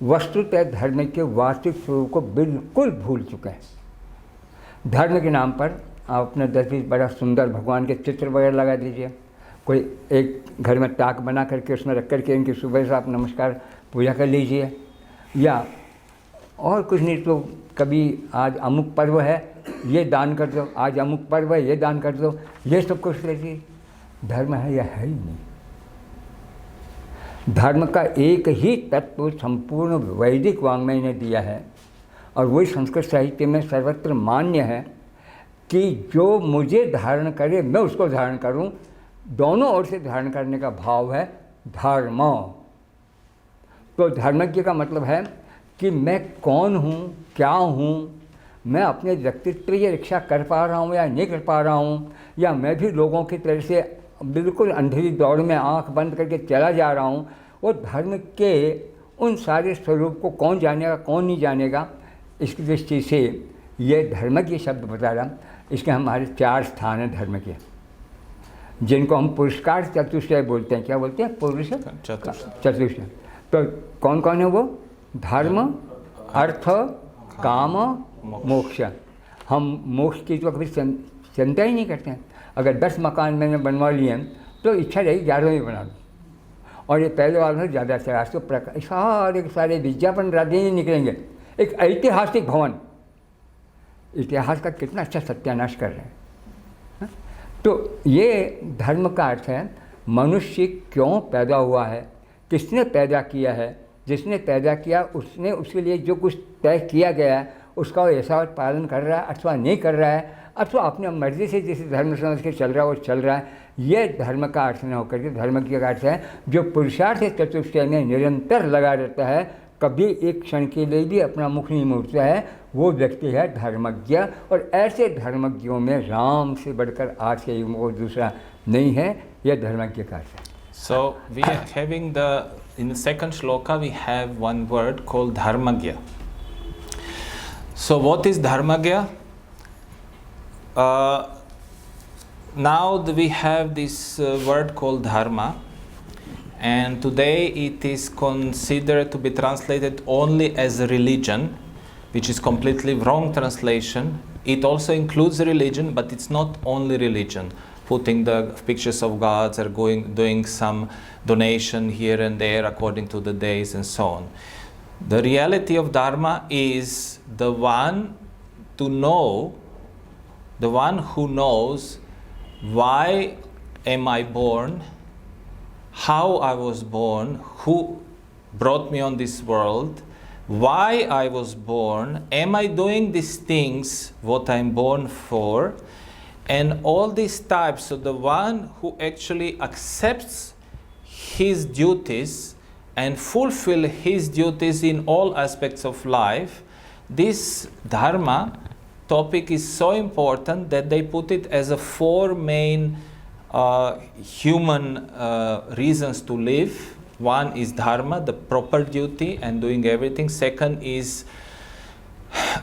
वस्तुतः धर्म के वास्तविक स्वरूप को बिल्कुल भूल चुके हैं. धर्म के नाम पर आप अपने 10-20 बड़ा सुंदर भगवान के चित्र वगैरह लगा दीजिए, कोई एक घर में ताक बना करके उसमें रख करके इनकी सुबह से आप नमस्कार पूजा कर लीजिए, या और कुछ नहीं तो कभी आज अमुक पर्व है ये दान कर दो, आज अमुक पर्व है ये दान कर दो, ये सब कुछ लीजिए. धर्म है या है ही नहीं. धर्म का एक ही तत्व संपूर्ण वैदिक वाङ्मय ने दिया है, और वही संस्कृत साहित्य में सर्वत्र मान्य है कि जो मुझे धारण करे मैं उसको धारण करूं. दोनों ओर से धारण करने का भाव है धर्म. तो धर्मज्ञ का मतलब है कि मैं कौन हूँ, क्या हूँ, मैं अपने व्यक्तित्व की रक्षा कर पा रहा हूँ या नहीं कर पा रहा हूँ, या मैं भी लोगों की तरह से बिल्कुल अंधेरी दौड़ में आंख बंद करके चला जा रहा हूँ. वो धर्म के उन सारे स्वरूप को कौन जानेगा कौन नहीं जानेगा, इसकी दृष्टि से ये धर्मज्ञ शब्द बता रहा. इसके हमारे 4 स्थान हैं धर्म के, जिनको हम पुरुषकार चतुष्टय बोलते हैं. क्या बोलते हैं? पुरुष चतुष्टय. तो कौन कौन है वो? धर्म, अर्थ, काम, मोक्ष. हम मोक्ष की तो कभी चिंता ही नहीं करते हैं. अगर 10 मकान मैंने बनवा लिए हैं तो इच्छा रहेगी 11वें बना दूँ, और ये पहले वाले ज़्यादा से आज तो सारे विज्ञापन राधे नहीं निकलेंगे. एक ऐतिहासिक भवन, इतिहास का कितना अच्छा सत्यानाश कर रहे हैं. तो ये धर्म का अर्थ है मनुष्य क्यों पैदा हुआ है, किसने पैदा किया है. जिसने पैदा किया उसने उसके लिए जो कुछ तय किया गया है उसका वो ऐसा पालन कर रहा है अथवा नहीं कर रहा है, अथवा अपने मर्जी से जिसे धर्म समझ के चल रहा है वो चल रहा है. ये धर्म का अर्थ न होकर के धर्म का अर्थ है जो पुरुषार्थ चतुष्टय में निरंतर लगा रहता है, कभी एक क्षण के लिए भी अपना मुख नहीं मोड़ता है, वो व्यक्ति है धर्मज्ञ. और ऐसे धर्मज्ञों में राम से बढ़कर आज के युग में दूसरा नहीं है. यह धर्मज्ञ का अर्थ है. So we are having in the second shloka we have one word called dharmagya. So what is dharmagya? Now we have this word called dharma, and today it is considered to be translated only as a religion, which is completely wrong translation. It also includes religion, but it's not only religion. Putting the pictures of gods or doing some donation here and there according to the days and so on. The reality of Dharma is the one who knows why am I born, how I was born, who brought me on this world, why I was born, am I doing these things what I'm born for, and all these types. So the one who actually accepts his duties and fulfill his duties in all aspects of life, this dharma topic is so important that they put it as a 4 main human reasons to live. One is dharma, the proper duty and doing everything. Second is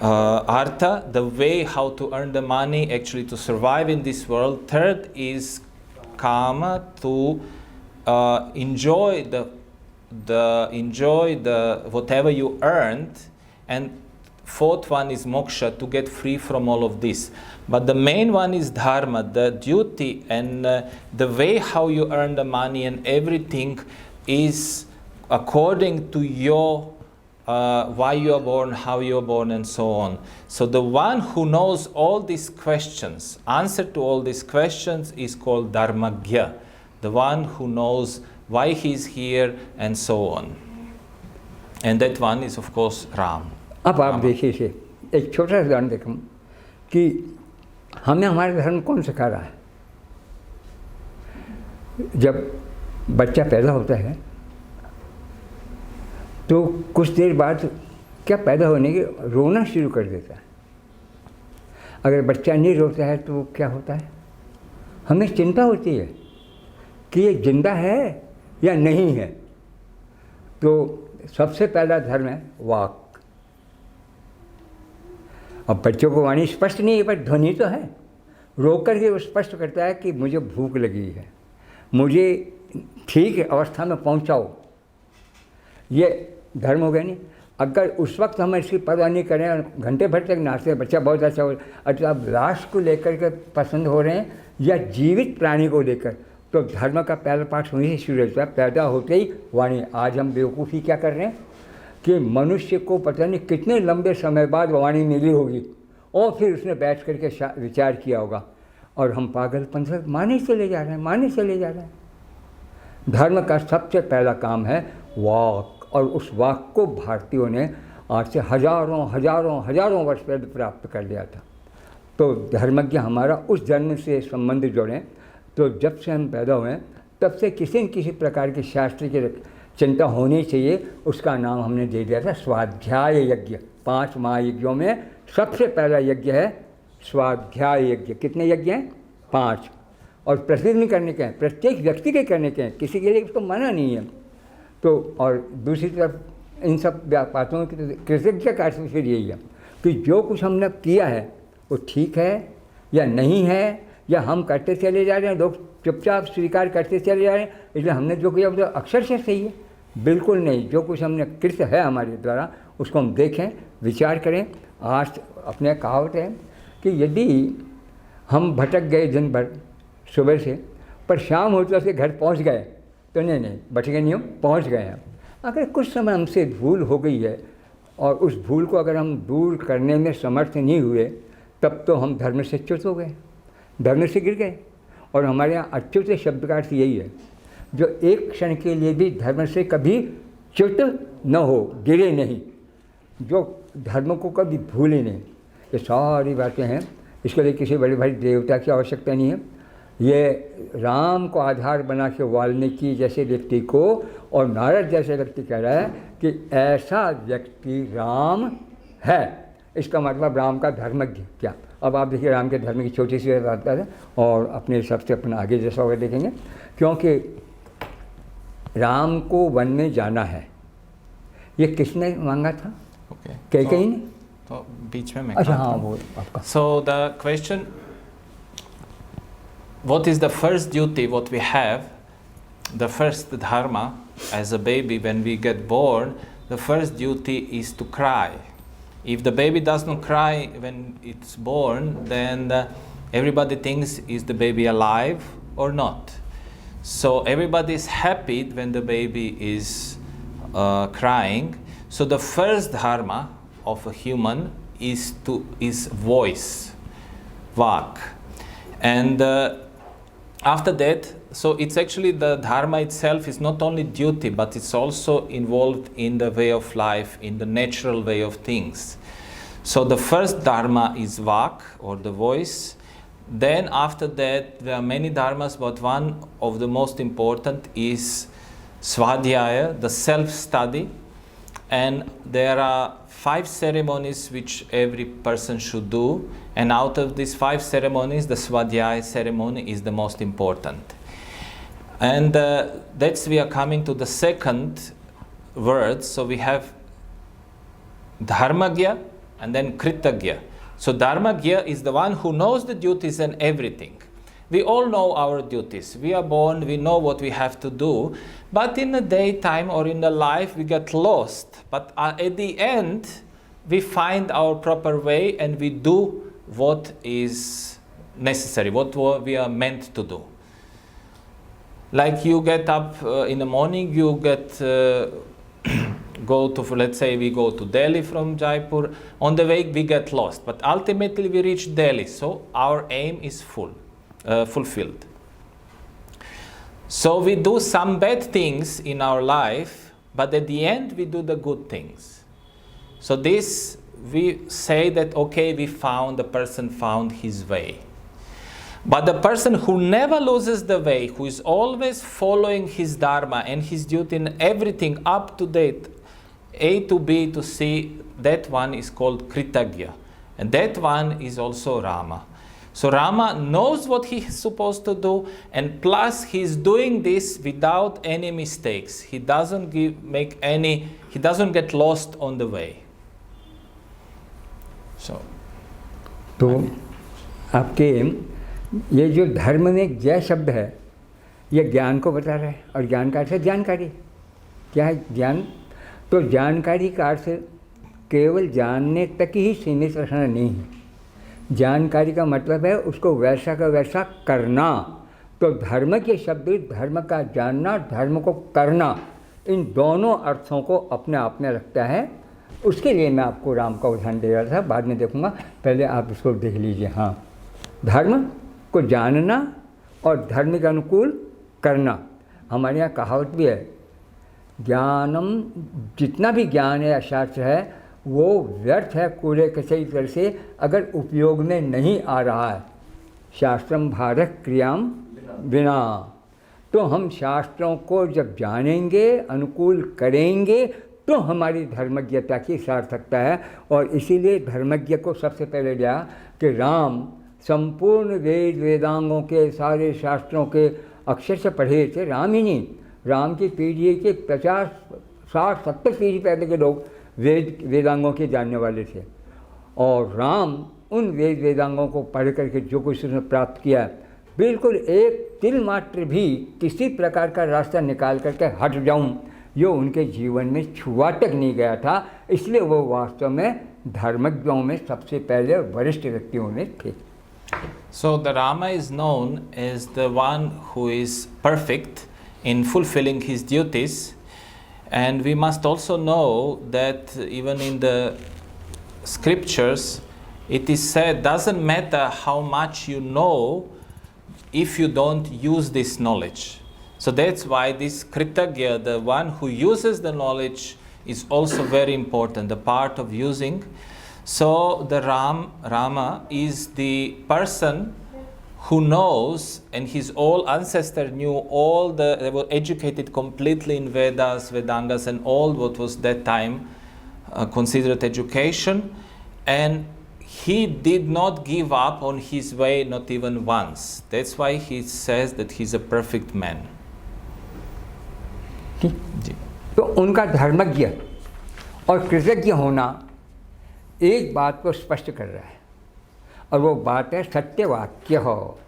artha, the way how to earn the money actually to survive in this world. Third is kama, to enjoy the whatever you earned. And fourth one is moksha, to get free from all of this. But the main one is dharma, the duty, and the way how you earn the money and everything is according to your why you are born, how you are born, and so on. So the one who knows all these questions, answer to all these questions, is called dharmagya, the one who knows why he is here and so on. And that one is of course Ram. अब आप देखिए इसे, एक छोटा सा उदाहरण देखूँ कि हमें हमारा धर्म कौन सिखा रहा है। जब बच्चा पैदा होता है तो कुछ देर बाद क्या पैदा होने के रोना शुरू कर देता है। अगर बच्चा नहीं रोता है तो क्या होता है, हमें चिंता होती है कि ये जिंदा है या नहीं है। तो सबसे पहला धर्म है वाक। अब बच्चों को वाणी स्पष्ट नहीं है पर ध्वनि तो है, रो कर के वो स्पष्ट करता है कि मुझे भूख लगी है, मुझे ठीक अवस्था में पहुंचाओ। ये धर्म हो गया नहीं। अगर उस वक्त हम इसकी परवाह नहीं करें और घंटे भर तक नाचते हैं, बच्चा बहुत अच्छा हो, अच्छा आप लाश को लेकर के पसंद हो रहे हैं या जीवित प्राणी को लेकर, तो धर्म का पहला पाठ वहीं से शुरू होता है, पैदा होते ही वाणी। आज हम बेवकूफ़ी क्या कर रहे हैं कि मनुष्य को पता नहीं कितने लंबे समय बाद वाणी मिली होगी और फिर उसने बैठ करके विचार किया होगा, और हम पागलपन से माने चले जा रहे हैं, माने चले जा रहे हैं। धर्म का सबसे पहला काम है वाक, और उस वाक को भारतीयों ने आज से हजारों वर्ष पहले प्राप्त कर लिया था। तो धर्मज्ञ हमारा उस जन्म से संबंध जोड़ें। तो जब से हम पैदा हुए तब से किसी न किसी प्रकार के शास्त्र की चिंता होनी चाहिए। उसका नाम हमने दे दिया था स्वाध्याय यज्ञ। 5 महायज्ञों में सबसे पहला यज्ञ है स्वाध्याय यज्ञ। कितने यज्ञ हैं? 5। और प्रतिदिन करने के हैं, प्रत्येक व्यक्ति के करने के हैं, किसी के लिए उसको मना नहीं है। तो और दूसरी तरफ इन सब बातों की कृतज्ञता का अर्थ फिर यही है कि जो कुछ हमने किया है वो ठीक है या नहीं है, या हम करते चले जा रहे हैं, लोग चुपचाप स्वीकार करते चले जा रहे हैं इसलिए हमने जो किया वो तो अक्षर से सही है। बिल्कुल नहीं, जो कुछ हमने कृत है हमारे द्वारा उसको हम देखें, विचार करें। आज अपने कहावत है कि यदि हम भटक गए दिन भर सुबह से, पर शाम होते से घर पहुंच गए, तो नहीं भटके नहीं, हम पहुंच गए हैं। अगर कुछ समय हमसे भूल हो गई है और उस भूल को अगर हम दूर करने में समर्थ नहीं हुए, तब तो हम धर्म से च्युत हो गए, धर्म से गिर गए। और हमारे यहाँ अच्युत शब्द का अर्थ यही है, जो एक क्षण के लिए भी धर्म से कभी च्युत न हो, गिरे नहीं, जो धर्म को कभी भूले नहीं। ये सारी बातें हैं, इसके लिए किसी बड़े भारी देवता की आवश्यकता नहीं है। ये राम को आधार बना के वाल्मीकि जैसे व्यक्ति को और नारद जैसे व्यक्ति कह रहा है कि ऐसा व्यक्ति राम है। इसका मतलब राम का धर्मज्ञ क्या। अब आप देखिए राम के धर्म की छोटी सी बात है और अपने हिसाब से अपना आगे जैसा होगा देखेंगे। क्योंकि राम को वन में जाना है, ये किसने मांगा था? कैकेयी ने। तो बीच में मैं अच्छा हाँ वो आपका। So the question, what is the first duty what we have, the first dharma as a baby when we get born, the first duty is to cry. If the baby does not cry when it's born, then everybody thinks is the baby alive or not. So everybody is happy when the baby is crying. So the first dharma of a human is voice, vak, and after that, so it's actually the dharma itself is not only duty, but it's also involved in the way of life, in the natural way of things. So the first dharma is vak, or the voice. Then after that, there are many dharmas, but one of the most important is svadhyaya, the self-study. And there are 5 ceremonies which every person should do. And out of these 5 ceremonies, the svadhyaya ceremony is the most important. And that's we are coming to the second word. So we have dharmagya and then kritagya. So dharmagya is the one who knows the duties and everything. We all know our duties. We are born, we know what we have to do. But in the daytime or in the life, we get lost. But at the end, we find our proper way and we do what is necessary, what we are meant to do. Like you get up in the morning, you get go to, let's say we go to Delhi from Jaipur. On the way we get lost, but ultimately we reach Delhi. So our aim is fulfilled. So we do some bad things in our life, but at the end we do the good things. So this, we say that, okay, the person found his way. But the person who never loses the way, who is always following his dharma and his duty in everything up to date, A to B to C, that one is called Kritagya. And that one is also Rama. So Rama knows what he is supposed to do, and plus he is doing this without any mistakes. He doesn't get lost on the way. So, तो आपके ये जो धर्म में जय शब्द है, ये ज्ञान को बता रहा है, और ज्ञान का अर्थ है जानकारी। क्या है ज्ञान? तो जानकारी का अर्थ केवल जानने तक ही सीमित रखना नहीं है। जानकारी का मतलब है उसको वैसा का वैसा करना। तो धर्म के शब्द, धर्म का जानना, धर्म को करना, इन दोनों अर्थों को अपने आप में रखता है। उसके लिए मैं आपको राम का उदाहरण दे रहा था, बाद में देखूंगा, पहले आप इसको देख लीजिए। हाँ, धर्म को जानना और धर्म के अनुकूल करना। हमारे यहाँ कहावत भी है, ज्ञानम, जितना भी ज्ञान है या शास्त्र है वो व्यर्थ है कूड़े कचई तरह से अगर उपयोग में नहीं आ रहा है। शास्त्रम भारत क्रियाम बिना। तो हम शास्त्रों को जब जानेंगे, अनुकूल करेंगे, तो हमारी धर्मज्ञता की सार्थकता है। और इसीलिए धर्मज्ञ को सबसे पहले लिया कि राम संपूर्ण वेदांगों के सारे शास्त्रों के अक्षर से पढ़े थे। राम ही नहीं, राम की पीढ़ी के 50, 60, 70 पीढ़ी पहले के लोग वेदांगों के जानने वाले थे। और राम उन वेदांगों को पढ़ करके जो कुछ उसने प्राप्त किया, बिल्कुल एक तिल मात्र भी किसी प्रकार का रास्ता निकाल करके हट जाऊं, यो उनके जीवन में छुआ तक नहीं गया था। इसलिए वो वास्तव में धर्मज्ञों में सबसे पहले वरिष्ठ व्यक्तियों में थे। So the Rama is known as the one who is perfect in fulfilling his duties. And we must also know that even in the scriptures, it is said, doesn't matter how much you know if you don't use this knowledge. So that's why this Kritagya, the one who uses the knowledge, is also very important, the part of using. So the Rama is the person who knows, and his all ancestor knew they were educated completely in Vedas, Vedangas, and all what was that time considered education. And he did not give up on his way, not even once. That's why he says that he's a perfect man. तो उनका धर्मज्ञ और कृतज्ञ होना एक बात को स्पष्ट कर रहा है, और वो बात है सत्यवाक्य हो।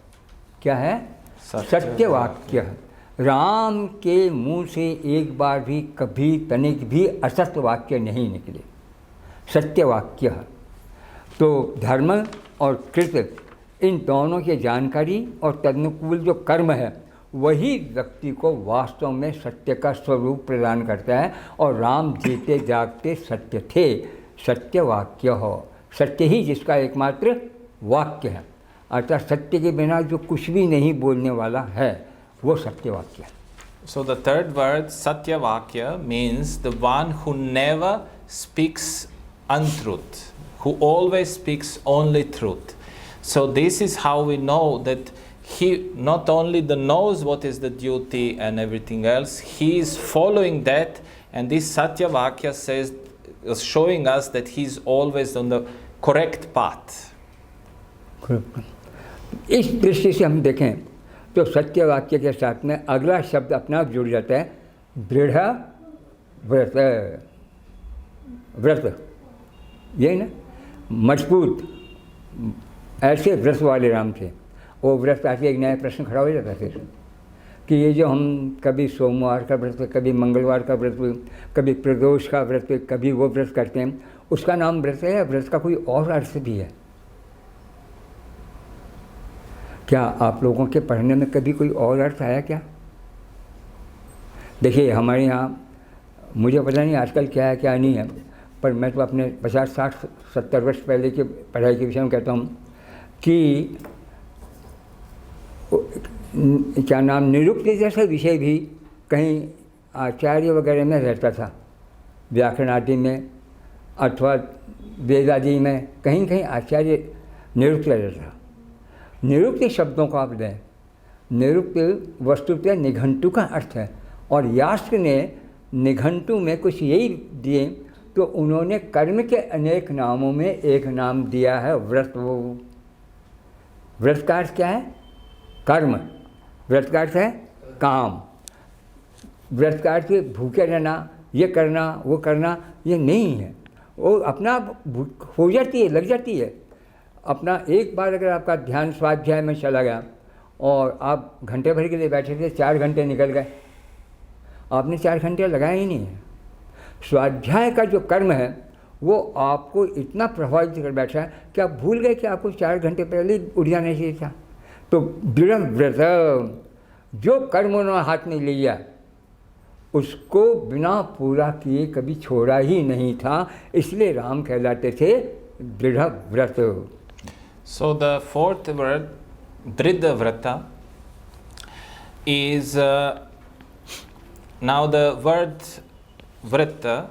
क्या है? सत्यवाक्य। राम के मुंह से एक बार भी कभी तनिक भी असत्य वाक्य नहीं निकले, सत्यवाक्य। तो धर्म और कृत, इन दोनों की जानकारी और तदनुकूल जो कर्म है, वही व्यक्ति को वास्तव में सत्य का स्वरूप प्रदान करता है। और राम जीते जागते सत्य थे, सत्यवाक्य हो। सत्य ही जिसका एकमात्र वाक्य है, अर्थात सत्य के बिना जो कुछ भी नहीं बोलने वाला है, वो सत्यवाक्य है। So the third word, Satyavakya, means the one who never speaks untruth, who always speaks only truth. So this is how we know that he not only knows what is the duty and everything else, he is following that, and this Satyavakya says, is showing us that he is always on the correct path. इस दृष्टि से हम देखें तो सत्यवाक्य के साथ में अगला शब्द अपना आप जुड़ जाता है, दृढ़ व्रत। व्रत ये ना, मजबूत, ऐसे व्रत वाले राम थे। वो व्रत आके एक नया प्रश्न खड़ा हो जाता है फिर। कि ये जो हम कभी सोमवार का व्रत, कभी मंगलवार का व्रत, कभी प्रदोष का व्रत, कभी वो व्रत करते हैं, उसका नाम व्रत है या व्रत का कोई और अर्थ भी है? क्या आप लोगों के पढ़ने में कभी कोई और अर्थ आया क्या? देखिए हमारे यहाँ, मुझे पता नहीं आजकल क्या है क्या नहीं है, पर मैं तो अपने 50, 60, 70 वर्ष पहले की पढ़ाई के विषय में कहता हूँ कि क्या नाम, निरुक्ति जैसा विषय भी कहीं आचार्य वगैरह में रहता था, व्याकरण आदि में अथवा वेद आदि में, कहीं कहीं आचार्य निरुक्त रहता था। निरुक्त शब्दों को आप दें, निरुक्त वस्तुतः निघंटु का अर्थ है, और यास्क ने निघंटु में कुछ यही दिए, तो उन्होंने कर्म के अनेक नामों में एक नाम दिया है व्रत। वो व्रत का अर्थ क्या है? कर्म। व्रत का अर्थ है काम। व्रत का अर्थ भूखे रहना, ये करना वो करना, ये नहीं है। वो अपना हो जाती है, लग जाती है अपना। एक बार अगर आपका ध्यान स्वाध्याय में चला गया और आप घंटे भर के लिए बैठे थे, 4 घंटे निकल गए, आपने 4 घंटे लगाए ही नहीं है। स्वाध्याय का जो कर्म है वो आपको इतना प्रभावित कर बैठा है कि आप भूल गए कि आपको 4 घंटे पहले उठ जाना चाहिए था। तो दृढ़ व्रत, जो कर्म उन्होंने हाथ में लिया उसको बिना पूरा किए कभी छोड़ा ही नहीं था, इसलिए राम कहलाते थे दृढ़ व्रत। So the fourth word, Dridha Vrata, is now the word Vrata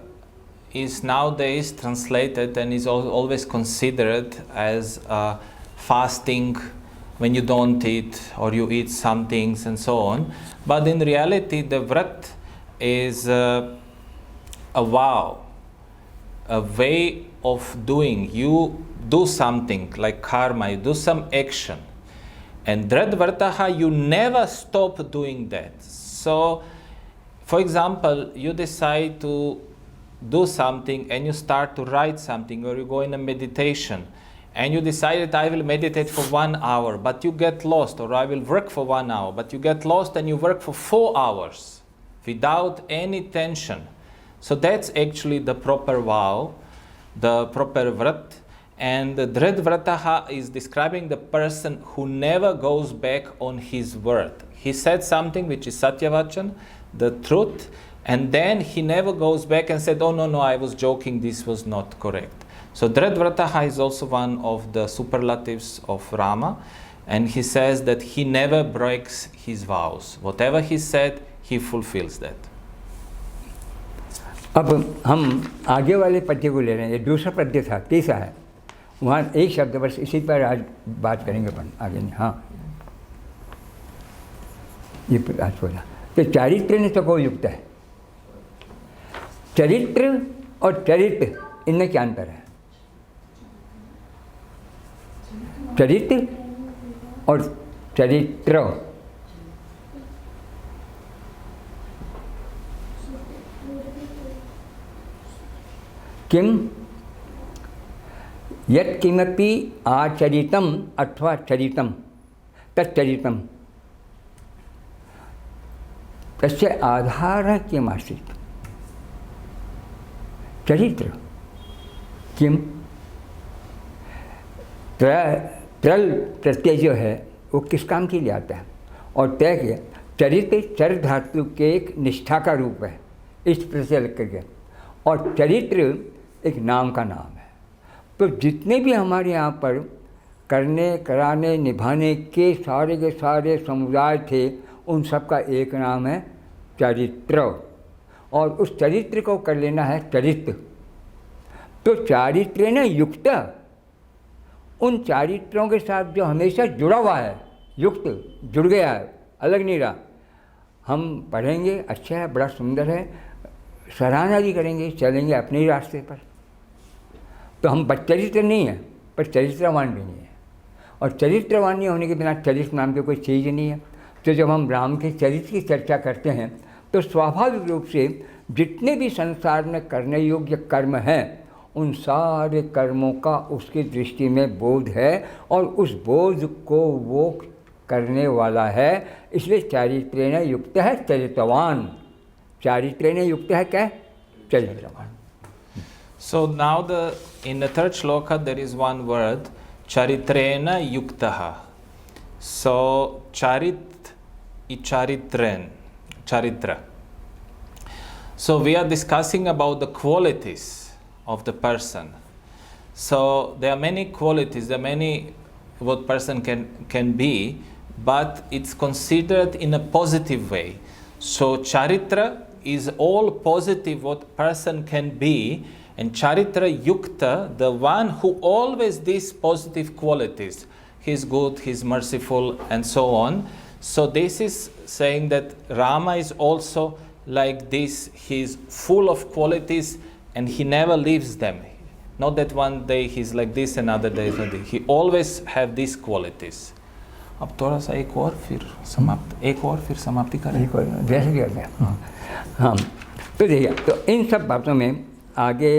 is nowadays translated and is always considered as fasting when you don't eat or you eat some things and so on. But in reality, the Vrat is a vow, a way of doing. You do something like karma, you do some action. And Dridvartaha, you never stop doing that. So, for example, you decide to do something and you start to write something, or you go in a meditation and you decide I will meditate for 1 hour, but you get lost, or I will work for 1 hour, but you get lost and you work for 4 hours without any tension. So that's actually the proper vow, the proper vrat. And the Dridvrataha is describing the person who never goes back on his word. He said something which is Satyavachan, the truth, and then he never goes back and said, oh no, I was joking, this was not correct. So Dridvrataha is also one of the superlatives of Rama, and he says that he never breaks his vows. Whatever he said, he fulfills that. अब हम आगे वाले पद्य को ले रहे हैं। ये दूसरा पद्य था, तीसरा है, वहाँ एक शब्द बस इसी पर आज बात करेंगे अपन, आगे नहीं। हाँ, ये आज बोला कि चारित्र ने तो को युक्त है। चरित्र और चरित्र, इनमें क्या अंतर है? चरित्र और चरित्र, किम यत् किमपि आचरितम अथवा चरितम तच्चरितम तस्य आधारः किमासीत्। चरित्र किम, त्रल प्रत्यय जो है वो किस काम के लिए आता है? और तय के चरित्र चर धातु के एक निष्ठा का रूप है, इस प्रत्यय लिख करके, और चरित्र एक नाम का नाम है। तो जितने भी हमारे यहाँ पर करने कराने निभाने के सारे समुदाय थे, उन सब का एक नाम है चरित्र, और उस चरित्र को कर लेना है चरित्र। तो चारित्र ने युक्त, उन चारित्रों के साथ जो हमेशा जुड़ा हुआ है, युक्त जुड़ गया है, अलग नहीं रहा। हम पढ़ेंगे, अच्छा है, बड़ा सुंदर है, सराहना भी करेंगे, चलेंगे अपने ही रास्ते पर। तो हम बच्चरित्र नहीं है, पर चरित्रवान भी नहीं है, और चरित्रवान नहीं होने के बिना चरित्र नाम की कोई चीज़ नहीं है। तो जब हम राम के चरित्र की चर्चा करते हैं तो स्वाभाविक रूप से जितने भी संसार में करने योग्य कर्म हैं, उन सारे कर्मों का उसकी दृष्टि में बोध है, और उस बोध को वो करने वाला है, इसलिए चारित्रेण युक्त है चरितवान। चारित्रेण युक्त है क्या? चरितवान। So now in the third shloka there is one word, charitrena yuktaha. So charitra. So we are discussing about the qualities of the person. So there are many qualities, there are many what person can be, but it's considered in a positive way. So charitra is all positive what person can be, and charitra yukta, the one who always these positive qualities. He's good, he's merciful, and so on. So this is saying that Rama is also like this. He's full of qualities and he never leaves them. Not that one day he's like this, another day is like this. He always have these qualities. अब थोड़ा सा एक और फिर समाप्ति करें। जैसे भी होता है। हाँ, तो देखिए, तो इन सब बातों में आगे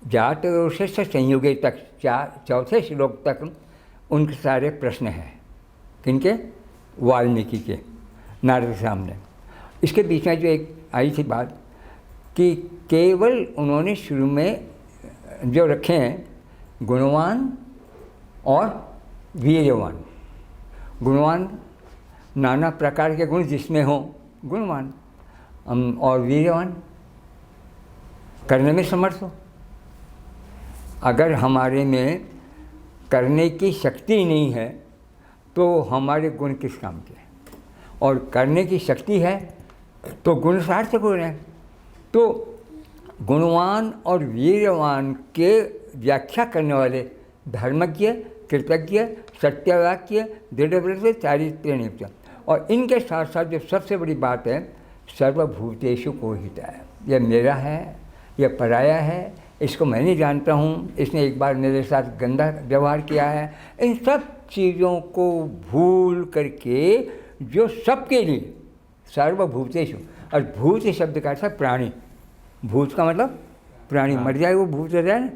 जात और श्रेष्ठ संयुगे तक चौथे श्लोक तक उनके सारे प्रश्न हैं। किनके? वाल्मीकि के, नारद के सामने। इसके बीच में जो एक आई थी बात कि केवल उन्होंने शुरू में जो रखे हैं गुणवान और वीर्यवान। गुणवान नाना प्रकार के गुण जिसमें हो गुणवान, और वीर्यवान करने में समर्थ हो। अगर हमारे में करने की शक्ति नहीं है तो हमारे गुण किस काम के? और करने की शक्ति है तो गुण सार्थक हो रहे हैं। तो गुणवान और वीर्यवान के व्याख्या करने वाले धर्मज्ञ, कृतज्ञ, सत्यवाक्य, दृढ़व्रत, चारित्र्य युक्त। और इनके साथ साथ जो सबसे बड़ी बात है, सर्वभूतेषु को हिता है। यह मेरा है, यह पराया है, इसको मैं नहीं जानता हूँ, इसने एक बार मेरे साथ गंदा व्यवहार किया है। इन सब चीज़ों को भूल करके जो सबके लिए सर्वभूतेषु, और भूत शब्द का अर्थ है प्राणी। भूत का मतलब प्राणी, मर जाए वो भूत हो जाए ना?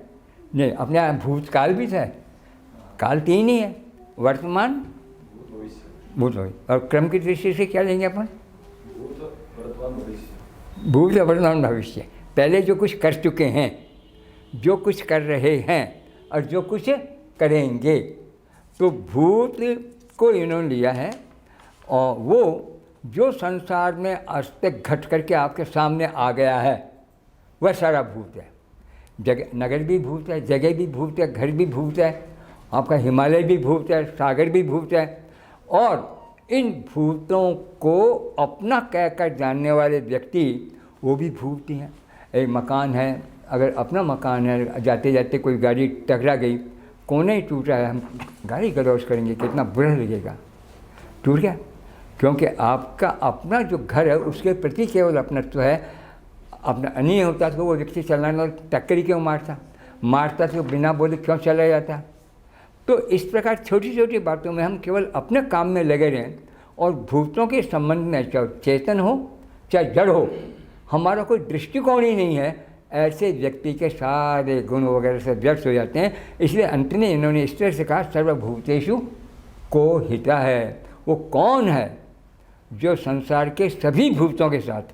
नहीं, अपने यहाँ भूतकाल भी था। काल तीन ही है, वर्तमान, भूत, भविष्य। और क्रम की दृष्टि से क्या लेंगे अपन? भूत, वर्तमान, भविष्य। पहले जो कुछ कर चुके हैं, जो कुछ कर रहे हैं और जो कुछ करेंगे। तो भूत को इन्होंने लिया है, और वो जो संसार में आज तक घट करके आपके सामने आ गया है वह सारा भूत है। जगह, नगर भी भूत है, जगह भी भूत है, घर भी भूत है, आपका हिमालय भी भूत है, सागर भी भूत है। और इन भूतों को अपना कहकर जानने वाले व्यक्ति वो भी भूत ही हैं। एक मकान है, अगर अपना मकान है, जाते जाते कोई गाड़ी टकरा गई, कोने ही टूटा है, हम गाड़ी गलौज करेंगे, कितना बुरा लगेगा। टूट गया, क्योंकि आपका अपना जो घर है उसके प्रति केवल अपनत्व है। अपना नहीं होता तो वो व्यक्ति चलाने वाला टक्कर ही क्यों मारता तो बिना बोले क्यों चला जाता। तो इस प्रकार छोटी छोटी बातों में हम केवल अपने काम में लगे रहें, और भूतों के संबंध में चाहे चेतन हो चाहे जड़ हो, हमारा कोई दृष्टिकोण ही नहीं है, ऐसे व्यक्ति के सारे गुण वगैरह से व्यर्थ हो जाते हैं। इसलिए अंत में इन्होंने इस तरह से कहा सर्वभूतेषु को हिता है। वो कौन है? जो संसार के सभी भूतों के साथ,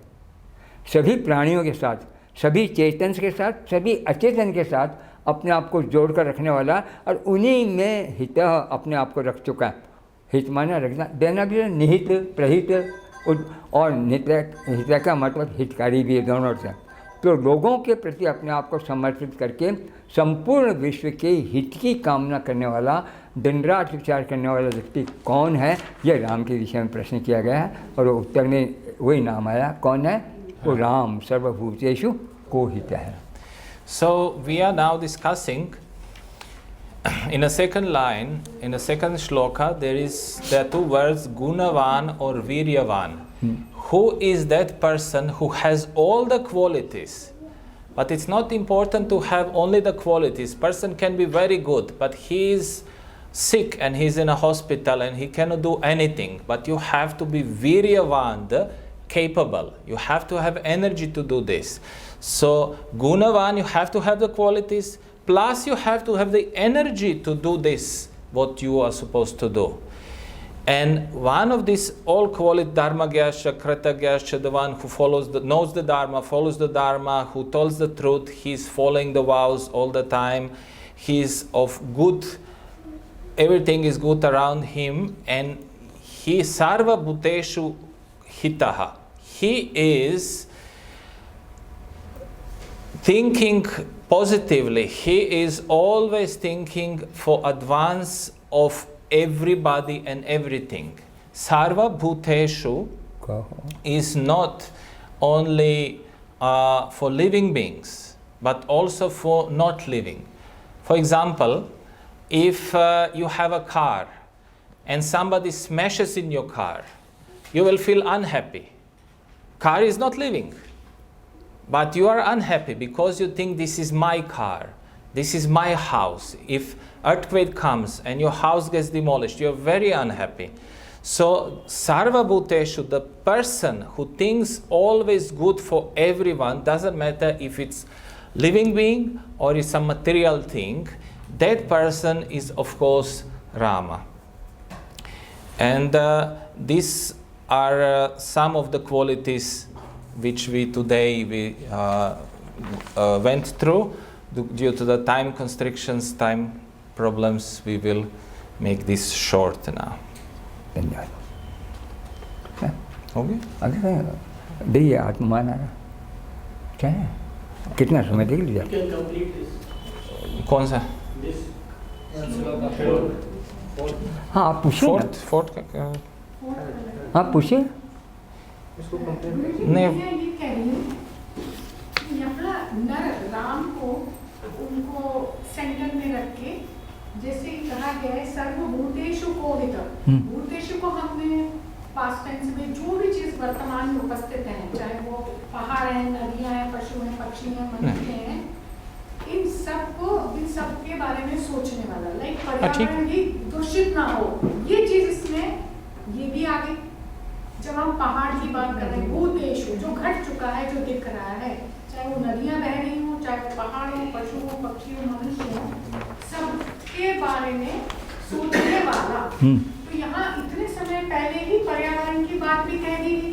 सभी प्राणियों के साथ, सभी चेतन के साथ, सभी अचेतन के साथ अपने आप को जोड़ कर रखने वाला, और उन्हीं में हित अपने आप को रख चुका है। हित माना रखना, देना भी, निहित, प्रहित, और हित का मतलब हितकारी भी है, दोनों से। तो लोगों के प्रति अपने आप को समर्पित करके संपूर्ण विश्व के हित की कामना करने वाला, दिन रात विचार करने वाला व्यक्ति कौन है, यह राम के विषय में प्रश्न किया गया है। और वो उत्तर में वही नाम आया, कौन है? वो राम, सर्वभूतेषु को हित है। So we are now discussing in a second line, in a second shloka, there are two words, Gunavan or Viryavan. Who is that person who has all the qualities? But it's not important to have only the qualities. Person can be very good, but he is sick and he's in a hospital and he cannot do anything. But you have to be Viryavan, the capable. You have to have energy to do this. So Gunavan, you have to have the qualities, plus you have to have the energy to do this, what you are supposed to do. And one of these all quality Dharmagyascha, Kritagyascha, the one who knows the Dharma, who tells the truth, he's following the vows all the time, he's of good, everything is good around him, and he sarva bhuteshu hitaha. He is thinking positively. He is always thinking for advance of everybody and everything. Sarva bhuteshu is not only for living beings, but also for not living. For example, if you have a car and somebody smashes in your car, you will feel unhappy. Car is not living, but you are unhappy because you think this is my car, this is my house. If earthquake comes and your house gets demolished, you're very unhappy. So sarva bhuteshu, the person who thinks always good for everyone, doesn't matter if it's living being or it's a material thing, that person is of course Rama. And these are some of the qualities which we today went through. Due to the time constrictions, time problems, we will make this short now. धन्यवाद। हो गया? अगर देखिए आत्ममान आ रहा क्या है, कितना समय देख लीजिए। कौन सा? हाँ आप पूछिए ना। फोर्थ का क्या? हाँ पूछिए। नहीं, ये कह रही हूँ यहाँ नर राम को उनको सेंटर में रख के जैसे कहा गया है सर्वभूतेषु कोविद, भूतेषु को हमने पास्ट टेंस में जो भी चीज वर्तमान में उपस्थित है, चाहे वो पहाड़ है, नदियां हैं, पशु हैं, पक्षी हैं, मनुष्य हैं, इन सब के बारे में सोचने वाला, लाइक पर्यावरण भी दूषित ना हो, ये चीज इसमें ये भी आगे। जब हम पहाड़ की बात कर रहे हैं, भूतेषु जो घट चुका है, जो दिख रहा है, चाहे वो नदियां बह रही हो, चाहे वो पहाड़ हो, पशु हो, पक्षी हो, मनुष्य हो, सबके बारे में सोचने वाला। तो यहाँ इतने समय पहले ही पर्यावरण की बात भी कह दी गई।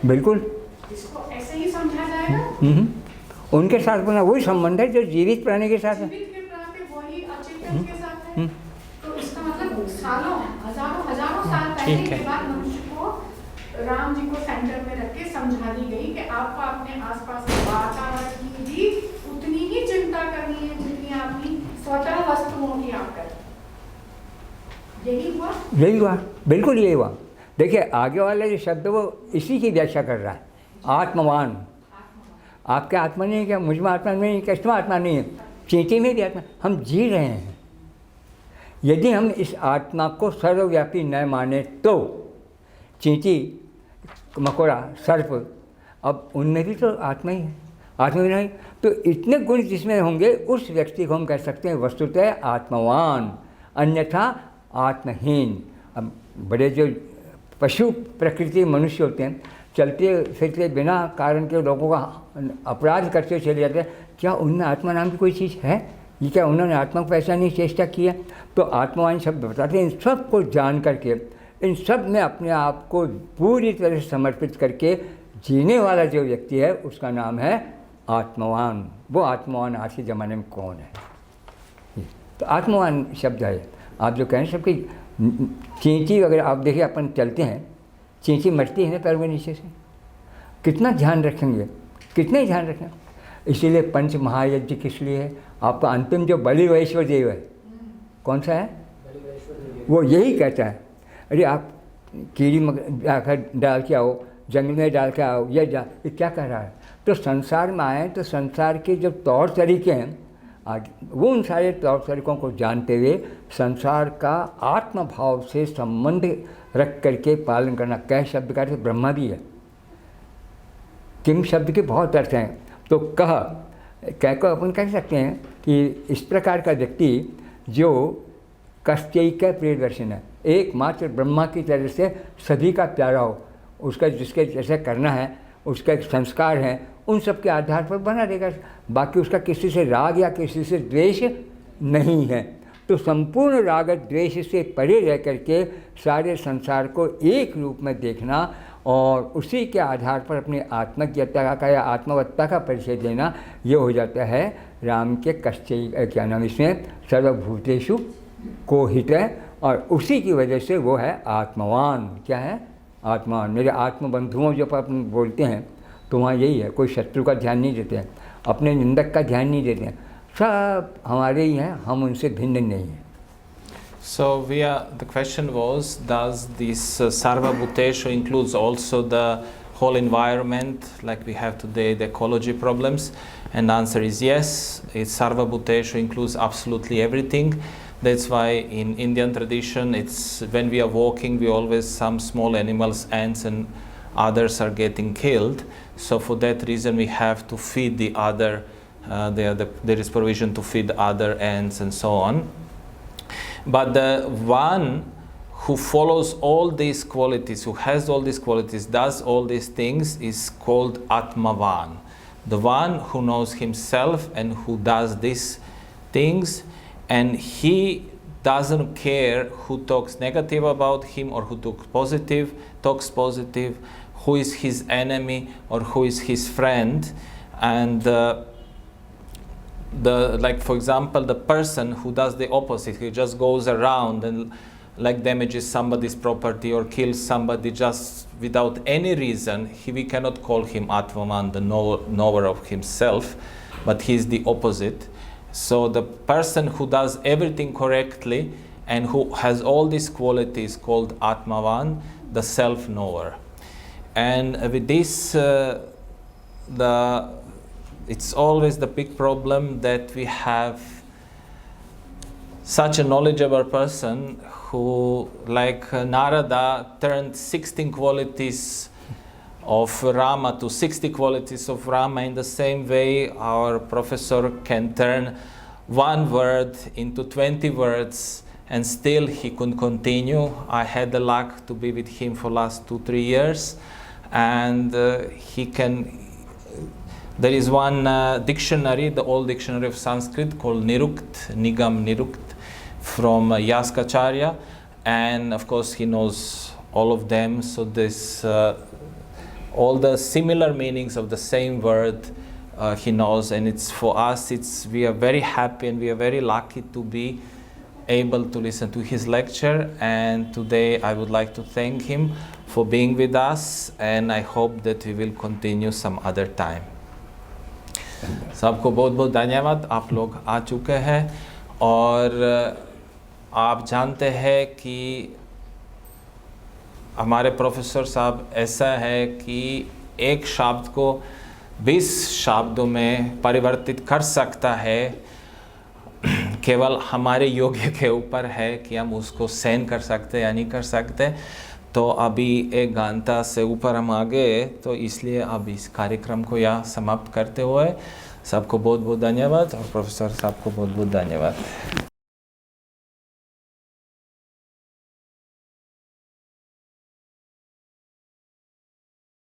बिल्कुल इसको ऐसे ही समझा जाएगा। उनके साथ बना वही संबंध है जो जीवित प्राणी के साथ है। जीवित के प्राणी वही अचेतन के साथ है। तो इसका मतलब सालों हजारों साल पहले के बाद मनुष्य को राम जी को सेंटर में रख के समझा दी गई कि आपको अपने आसपास के वातावरण की भी उतनी ही चिंता करनी है जितनी आपकी स्वतः वस्तुओं की आप करें। यही हुआ, बिल्कुल यही हुआ। देखिए आगे वाला जो शब्द वो इसी की व्याख्या कर रहा है। आत्मवान, आपके आत्मा नहीं है क्या, मुझ में आत्मा नहीं है, किसमें आत्मा नहीं है, चींटी में भी आत्मा। हम जी रहे हैं। यदि हम इस आत्मा को सर्वव्यापी न माने तो चींटी, मकोड़ा, सर्प, अब उनमें भी तो आत्मा ही है, आत्मा भी नहीं। तो इतने गुण जिसमें होंगे उस व्यक्ति को हम कह सकते हैं वस्तुतः आत्मवान, अन्यथा आत्महीन। अब बड़े जो पशु प्रकृति मनुष्य होते हैं, चलते फिरते बिना कारण के लोगों का अपराध करते चले जाते हैं, क्या उनमें आत्मा नाम की कोई चीज़ है? ये क्या उन्होंने आत्मा को पहचानने की चेष्टा की है? तो आत्मवान शब्द बताते हैं इन सब को जान करके, इन सब में अपने आप को पूरी तरह से समर्पित करके जीने वाला जो व्यक्ति है उसका नाम है आत्मवान। वो आत्मवान आज के ज़माने में कौन है? तो आत्मवान शब्द है। आप जो कहें सबकी चींटी वगैरह, आप देखिए अपन चलते हैं, चींटी मरती है ना पैर में नीचे से, कितना ध्यान रखेंगे, कितने ध्यान रखें। इसीलिए पंच महायज्ञ किस लिए है? आपका अंतिम जो बलि वैश्वर देव है, कौन सा है? वो यही कहता है अरे आप कीड़ी जाकर डाल के आओ, जंगल में डाल के आओ, ये क्या कह रहा है? तो संसार में आए तो संसार के जो तौर तरीके हैं आज, वो उन सारे तौर तरीक़ों को जानते हुए संसार का आत्मभाव से संबंध रख करके पालन करना। कह शब्द का अर्थ ब्रह्मा भी है। किम शब्द के बहुत अर्थ हैं। तो कह को अपन कह सकते हैं कि इस प्रकार का व्यक्ति जो कश्चैक प्रियदर्शन है, एकमात्र ब्रह्मा की तरह से सभी का प्यारा हो, उसका जिसके जैसे करना है, उसका एक संस्कार है, उन सब के आधार पर बना रहेगा। बाकी उसका किसी से राग या किसी से द्वेष नहीं है। तो तो संपूर्ण राग द्वेष से परे रह करके सारे संसार को एक रूप में देखना और उसी के आधार पर अपनी आत्मज्ञता का या आत्मवत्ता का परिचय देना, ये हो जाता है राम के कश्चय क्या नाम इसमें सर्वभूतेषु को हित है, और उसी की वजह से वो है आत्मवान। क्या है? आत्मवान। मेरे आत्मबंधुओं जब अपन बोलते हैं तो वहाँ यही है, कोई शत्रु का ध्यान नहीं देते हैं, अपने निंदक का ध्यान नहीं देते हैं, सब हमारे ही हैं, हम उनसे भिन्न नहीं हैं। So the question was, does this Sarva Bhuteshu includes also the whole environment, like we have today, the ecology problems? And the answer is yes. Sarva Bhuteshu includes absolutely everything. That's why in Indian tradition, it's when we are walking, we always some small animals, ants and others are getting killed. So for that reason, we have to feed the other. There is provision to feed other ants and so on. But the one who follows all these qualities, who has all these qualities, does all these things, is called Atmavan. The one who knows himself and who does these things, and he doesn't care who talks negative about him or who talks positive, who is his enemy or who is his friend. And like for example, the person who does the opposite, he just goes around and like damages somebody's property or kills somebody just without any reason, we cannot call him Atmavan, the knower of himself, but he's the opposite. So the person who does everything correctly and who has all these qualities called Atmavan, the self-knower. And with this, it's always the big problem that we have such a knowledgeable person who, like Narada, turned 16 qualities of Rama to 60 qualities of Rama. In the same way, our professor can turn one word into 20 words and still he could continue. I had the luck to be with him for last 2-3 years, and he can. There is one dictionary, the old dictionary of Sanskrit called Nirukt, Nigam Nirukt, from Yaskacharya, and of course he knows all of them. So this, all the similar meanings of the same word he knows, and it's for us. We are very happy and we are very lucky to be able to listen to his lecture. And today I would like to thank him for being with us, and I hope that we will continue some other time. सबको बहुत बहुत धन्यवाद। आप लोग आ चुके हैं और आप जानते हैं कि हमारे प्रोफेसर साहब ऐसा है कि एक शब्द को 20 शब्दों में परिवर्तित कर सकता है। केवल हमारे योग्य के ऊपर है कि हम उसको सहन कर सकते या नहीं कर सकते। तो अभी 1 घंटा से ऊपर हम आ गए, तो इसलिए अब इस कार्यक्रम को यहाँ समाप्त करते हुए सबको बहुत बहुत धन्यवाद और प्रोफेसर साहब को बहुत बहुत धन्यवाद।